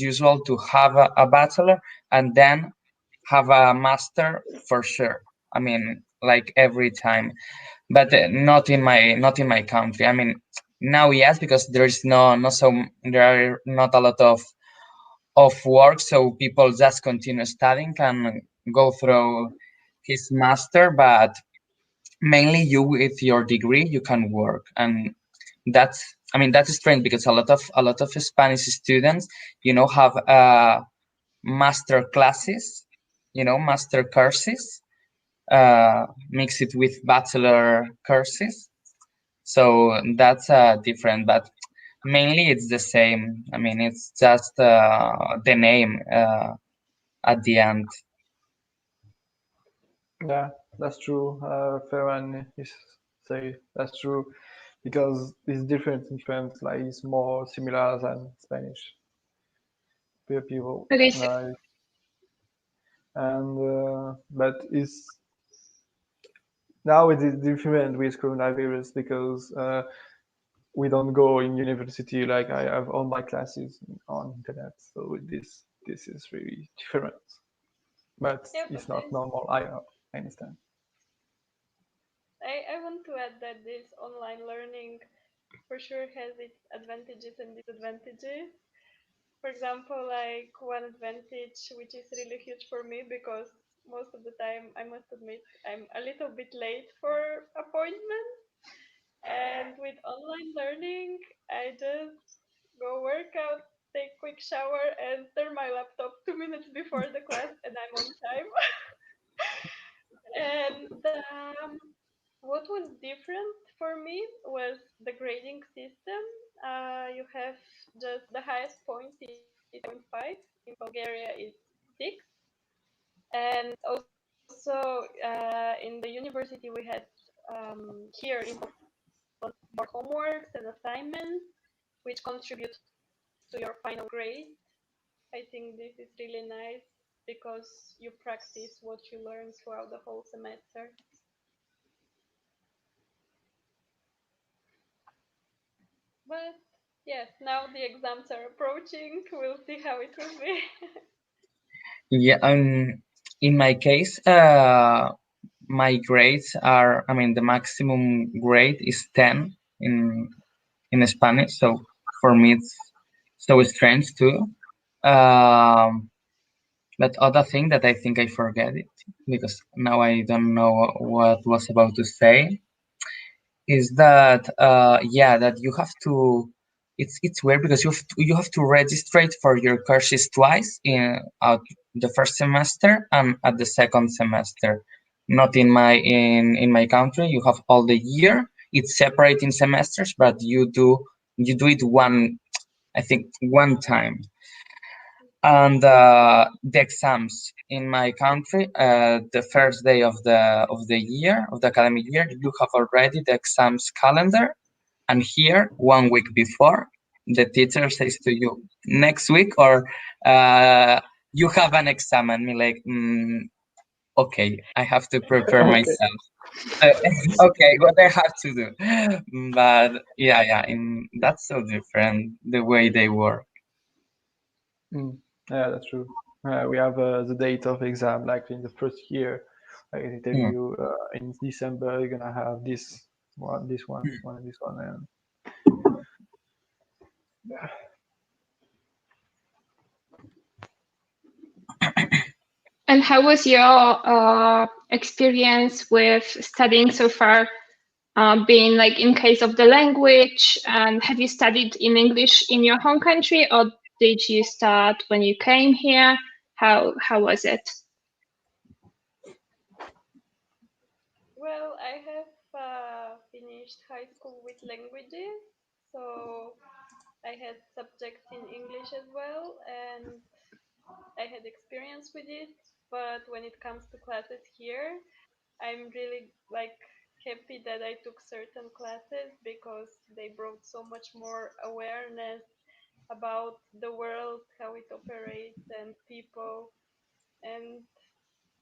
usual to have a bachelor and then have a master for sure. I mean, like every time, but not in my country. I mean, now yes, because there is there are not a lot of work, so people just continue studying and go through his master. But mainly, you with your degree, you can work, and that's strange because a lot of Spanish students, have master classes, master courses, mix it with bachelor courses. So that's different, but mainly it's the same. I mean, it's just the name at the end. Yeah, that's true. Ferran is say that's true because it's different in French. Like it's more similar than Spanish people. Okay, so Like and but it's now it is different with coronavirus because we don't go in university. Like I have all my classes on internet, so this is really different. But Yeah, but it's not normal. I understand. I want to add that this online learning for sure has its advantages and disadvantages. For example, like one advantage, which is really huge for me because most of the time, I must admit, I'm a little bit late for appointments. And with online learning, I just go work out, take quick shower, and turn my laptop 2 minutes before the class, and I'm on time. And what was different for me was the grading system. You have just the highest point is 8.5. In Bulgaria, it's 6. And also in the university, we had here in Poland more homeworks and assignments, which contribute to your final grade. I think this is really nice because you practice what you learn throughout the whole semester. But yes, now the exams are approaching. We'll see how it will be. Yeah, in my case, my grades are, I mean, the maximum grade is 10 in Spanish, so for me it's so strange too. Um, but other thing that I think I forget it because now I don't know what was about to say is that that you have to. It's weird because you have to register for your courses twice in the first semester and at the second semester. Not in my country. You have all the year. It's separate in semesters, but you do it I think one time. And the exams in my country, the first day of the academic year, you have already the exams calendar, and here 1 week before, the teacher says to you, next week or you have an exam, and me like, okay, I have to prepare Okay. myself. Uh, okay, what I have to do. But yeah, that's so different the way they work. Mm. Yeah, that's true. We have the date of exam like in the first year. Like they tell Hmm. you in December you're gonna have this one, this one, this one, and this one, and yeah. and how was your experience with studying so far? Being like in case of the language, and have you studied in English in your home country, or did you start when you came here? How was it? Well, I have finished high school with languages, so I had subjects in English as well, and I had experience with it. But when it comes to classes here, I'm really like happy that I took certain classes because they brought so much more awareness about the world, how it operates, and people. And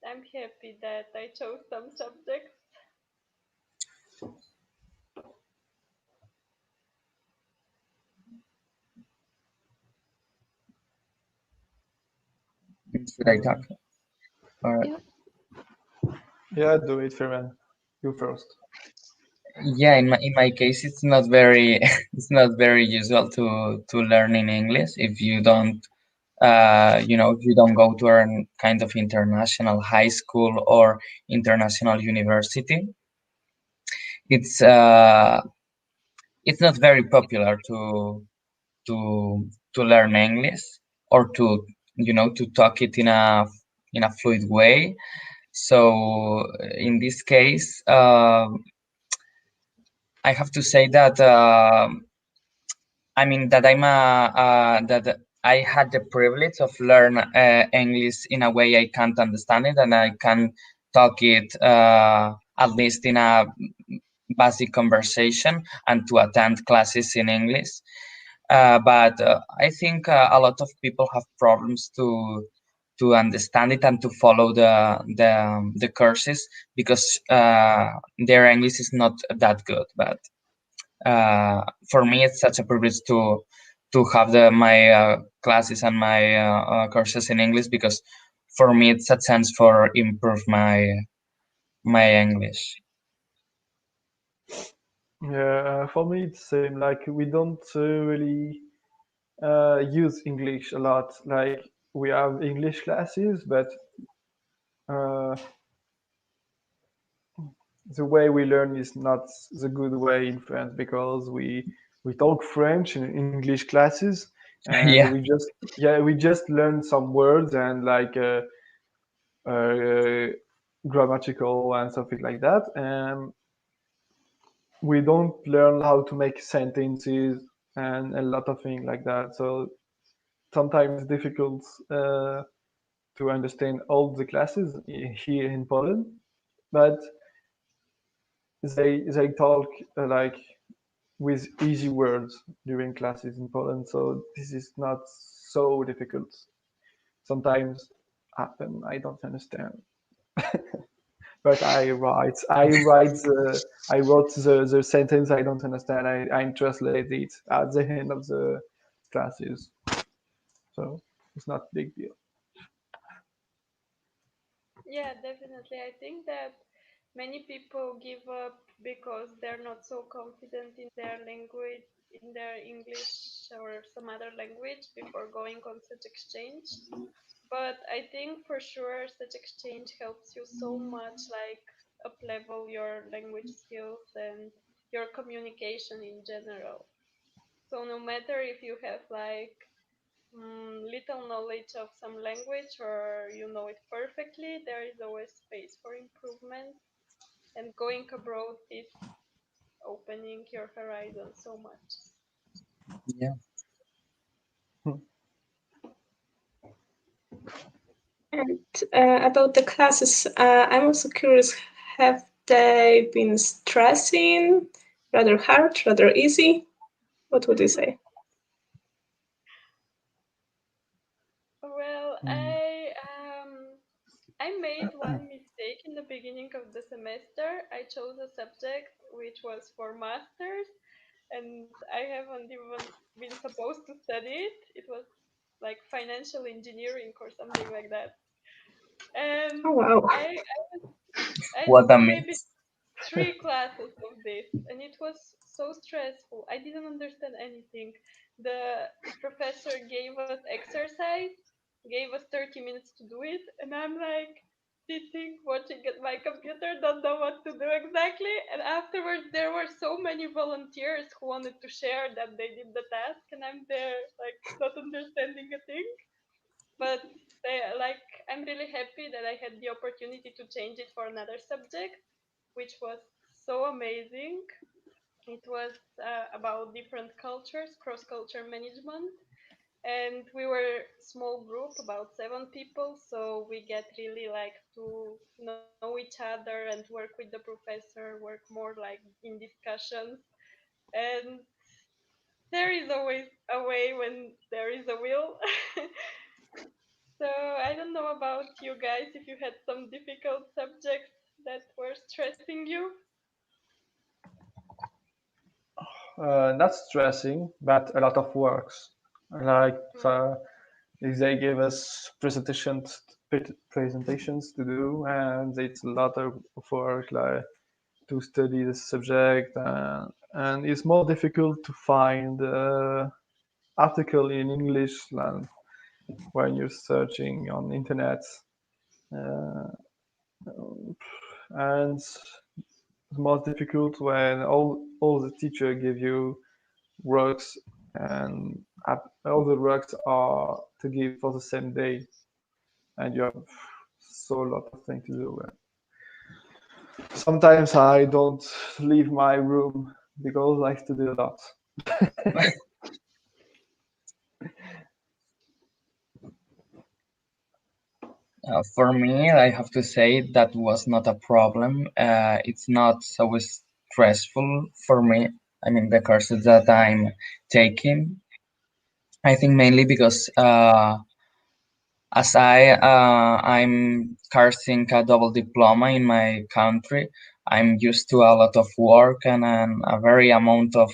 I'm happy that I chose some subjects. Should I talk? All right. Yeah, do it, Firman. You first. Yeah, in my case, it's not very it's not very usual to learn in English if you don't if you don't go to a kind of international high school or international university. It's uh, it's not very popular to learn English or to talk it in a fluid way. So in this case, I have to say that I mean that that I had the privilege of learn English in a way I can't understand it and I can talk it at least in a basic conversation and to attend classes in English. But I think a lot of people have problems to understand it and to follow the courses because their English is not that good. But for me, it's such a privilege to have my classes and my courses in English because for me it's a chance for improve my English. Yeah, for me it's same. Like we don't really use English a lot. Like we have English classes, but uh, the way we learn is not the good way in France because we talk French in English classes, and Yeah, we just learn some words and like uh, grammatical and something like that, and we don't learn how to make sentences and a lot of things like that. So sometimes it's difficult to understand all the classes here in Poland, but they talk like with easy words during classes in Poland, so this is not so difficult. Sometimes happen I don't understand, but I wrote the sentence I don't understand. I translate it at the end of the classes, so it's not a big deal. Yeah, definitely. I think that many people give up because they're not so confident in their language, in their English or some other language before going on such exchange. But I think for sure such exchange helps you so much, like up level your language skills and your communication in general. So no matter if you have like little knowledge of some language or you know it perfectly, there is always space for improvement. And going abroad is opening your horizon so much. yeah. And about the classes, I'm also curious, have they been stressing, rather hard, rather easy? What would you say? Well, Mm. I made one mistake in the beginning of the semester. I chose a subject which was for masters, and I haven't even been supposed to study it. It was like financial engineering or something like that. Oh, And wow. I What a took maybe mix. 3 classes of this, and it was so stressful. I didn't understand anything. The professor gave us exercise, gave us 30 minutes to do it, and I'm like sitting watching at my computer, don't know what to do exactly. And afterwards, there were so many volunteers who wanted to share that they did the task, and I'm there like not understanding a thing. But like I'm really happy that I had the opportunity to change it for another subject, which was so amazing. It was about different cultures, cross-culture management, and we were small group, about 7 people. So we get really like to know each other and work with the professor, work more like in discussions, and there is always a way when there is a will. So I don't know about you guys if you had some difficult subjects that were stressing you. Not stressing, but a lot of works. Like Mm. They give us presentations to do, and it's a lot of work, like to study the subject, and it's more difficult to find article in English than when you're searching on internet, and it's more difficult when all the teacher give you works, and all the works are to give for the same day, and you have so lot of things to do. Sometimes I don't leave my room because I study a lot. For me, I have to say that was not a problem. It's not so stressful for me. I mean, the courses that I'm taking, I think mainly because as I'm cursing a double diploma in my country, I'm used to a lot of work and a very amount of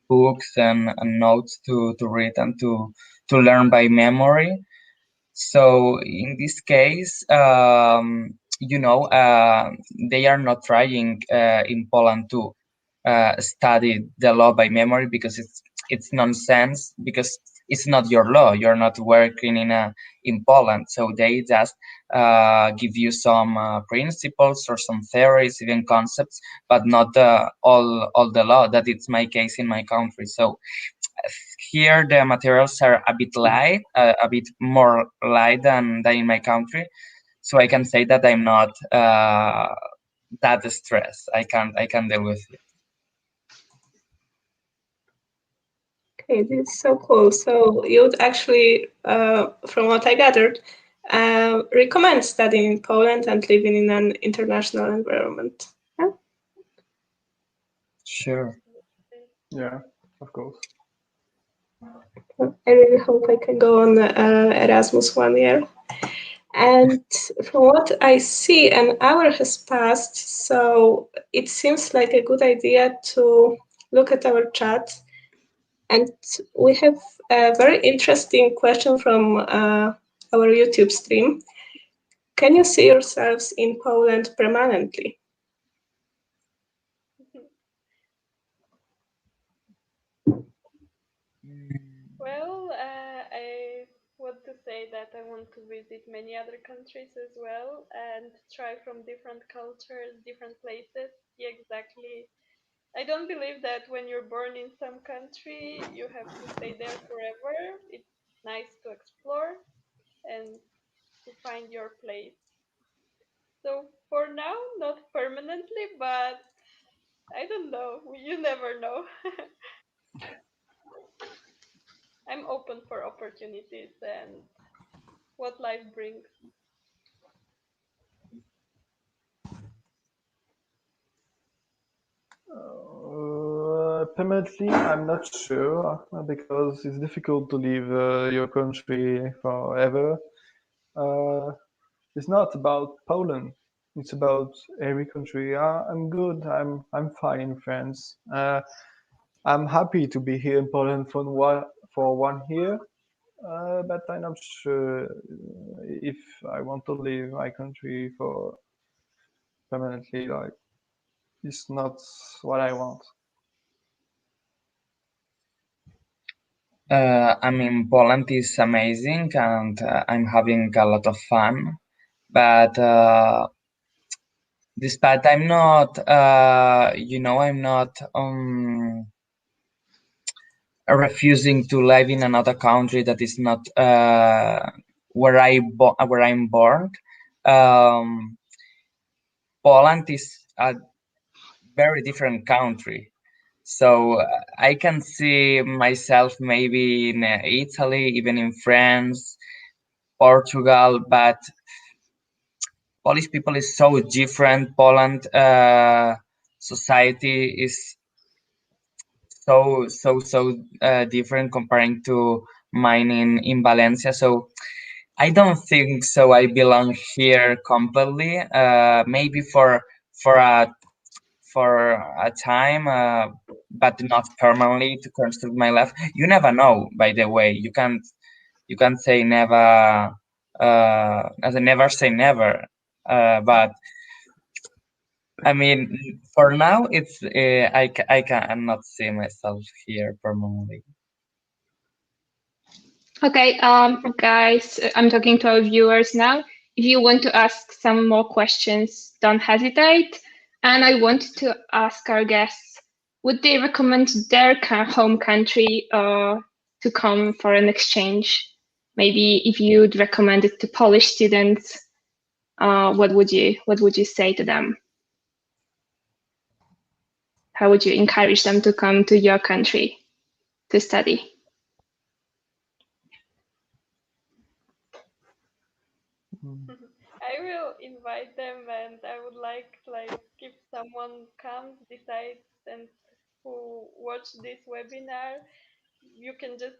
books and notes to read and to learn by memory. So in this case, they are not trying in Poland to study the law by memory because it's nonsense, because it's not your law. You're not working in Poland, so they just give you some principles or some theories, even concepts, but not all the law. That it's my case in my country. So here the materials are a bit light, a bit more light than in my country. So I can say that I'm not that stressed. I can deal with it. Okay, this is so cool. So you would actually, from what I gathered, recommend studying in Poland and living in an international environment. Yeah? Sure. Yeah, of course. I really hope I can go on Erasmus 1 year. And from what I see, an hour has passed, so it seems like a good idea to look at our chat. And we have a very interesting question from our YouTube stream. Can you see yourselves in Poland permanently? Well, I want to say that I want to visit many other countries as well and try from different cultures, different places. Yeah, exactly. I don't believe that when you're born in some country, you have to stay there forever. It's nice to explore and to find your place. So for now, not permanently, but I don't know. You never know. I'm open for opportunities and what life brings. Permanently, I'm not sure because it's difficult to leave your country forever. It's not about Poland. It's about every country. I'm good. I'm fine in France. I'm happy to be here in Poland for 1 year, but I'm not sure if I want to leave my country for permanently. Like, it's not what I want. I mean, Poland is amazing, and I'm having a lot of fun. But despite I'm not, I'm not refusing to live in another country that is not where I'm born. Um, Poland is a very different country. So I can see myself maybe in Italy, even in France, Portugal, but Polish people is so different. Poland society is so different comparing to mine in Valencia. So I don't think so. I belong here completely. Maybe for a time, but not permanently to construct my life. You never know. By the way, you can't. you can say never, as I never say never, but I mean, for now, it's I cannot see myself here permanently. Okay, guys, I'm talking to our viewers now. If you want to ask some more questions, don't hesitate. And I want to ask our guests, would they recommend their home country to come for an exchange? Maybe if you'd recommend it to Polish students, what would you say to them? How would you encourage them to come to your country to study? I will invite them, and I would like if someone comes, decides, and who watch this webinar, you can just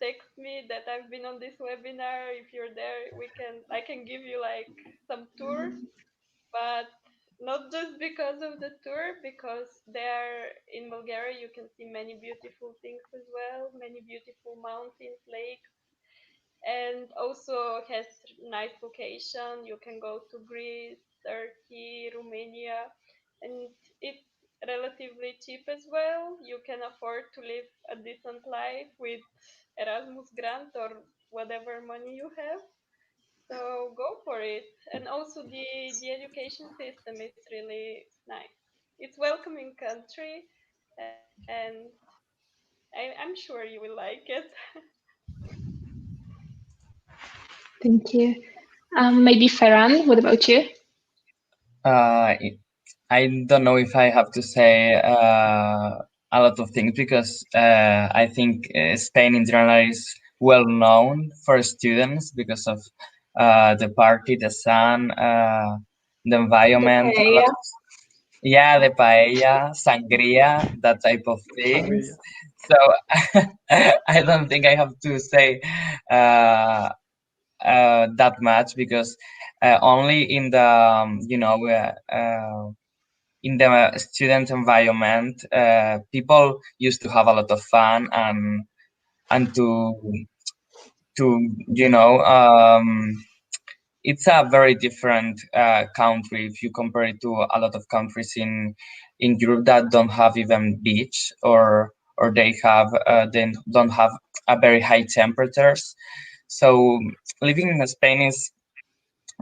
text me that I've been on this webinar. If you're there, I can give you some tour, but not just because of the tour, because there in Bulgaria you can see many beautiful things as well, many beautiful mountains, lakes, and also has nice location. You can go to Greece, Turkey, Romania, and it's relatively cheap as well. You can afford to live a decent life with Erasmus grant or whatever money you have. So go for it. And also the education system is really nice. It's welcoming country, and I'm sure you will like it. Thank you. Maybe Ferran, what about you? I don't know if I have to say a lot of things because I think Spain in general is well known for students because of the party, the sun, the environment, a lot paella. of, yeah, the paella, sangria, that type of things. So I don't think I have to say that much because only in the in the student environment, people used to have a lot of fun and to it's a very different country if you compare it to a lot of countries in Europe that don't have even beach or they don't have a very high temperatures. So living in Spain is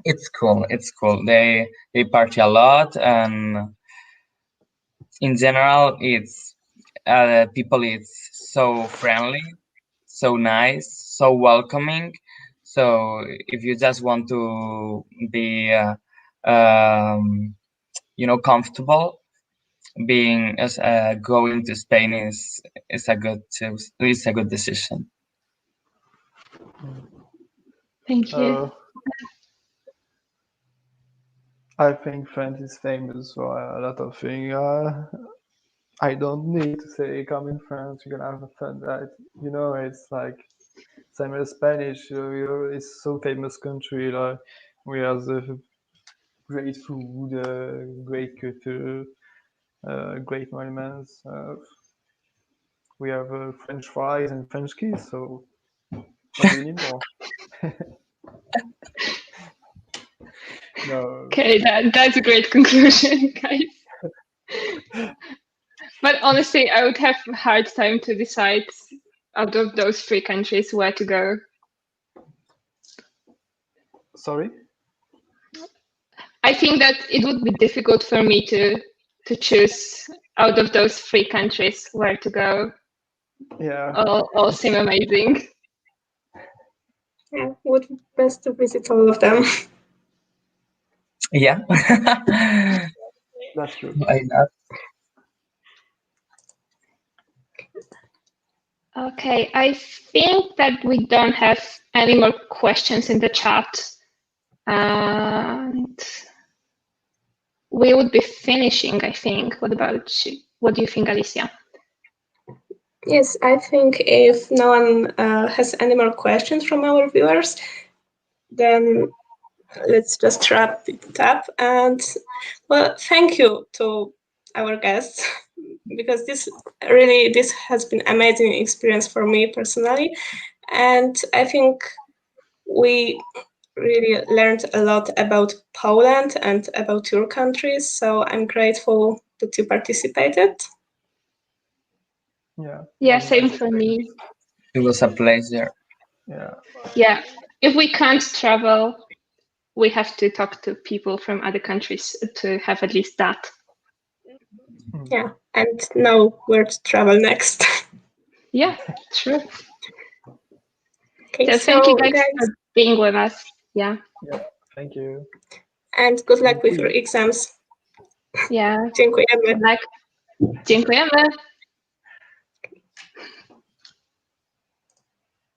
it's cool. It's cool. They party a lot and in general it's people it's so friendly, so nice, so welcoming. So if you just want to be comfortable, being as going to Spain is a good is a good decision. Thank you. I think France is famous for a lot of things. I don't need to say come in France, you're gonna have a fun. It's like same as Spanish. It's so famous country. Like we have the great food, great culture, great monuments. We have French fries and French kiss. So what do you need more? No. Okay, that's a great conclusion, guys. But honestly, I would have a hard time to decide out of those three countries where to go. Sorry? I think that it would be difficult for me to choose out of those three countries where to go. Yeah. All seem amazing. Yeah, would be best to visit all of them. Yeah. That's true. Why not? Okay, I think that we don't have any more questions in the chat. And we would be finishing, I think. What about you? What do you think, Alicia? Yes, I think if no one has any more questions from our viewers, then let's just wrap it up. And well, thank you to our guests because this has been amazing experience for me personally. And I think we really learned a lot about Poland and about your countries. So I'm grateful that you participated. Yeah. Yeah, was same nice. for me. It was a pleasure. Yeah. Yeah, if we can't travel, we have to talk to people from other countries to have at least that. Yeah, and know where to travel next. Yeah, true. Okay, So thank you guys for being with us. Yeah. Yeah. Thank you. And good luck with your exams. Yeah. Dziękujemy. Good luck. Dziękujemy.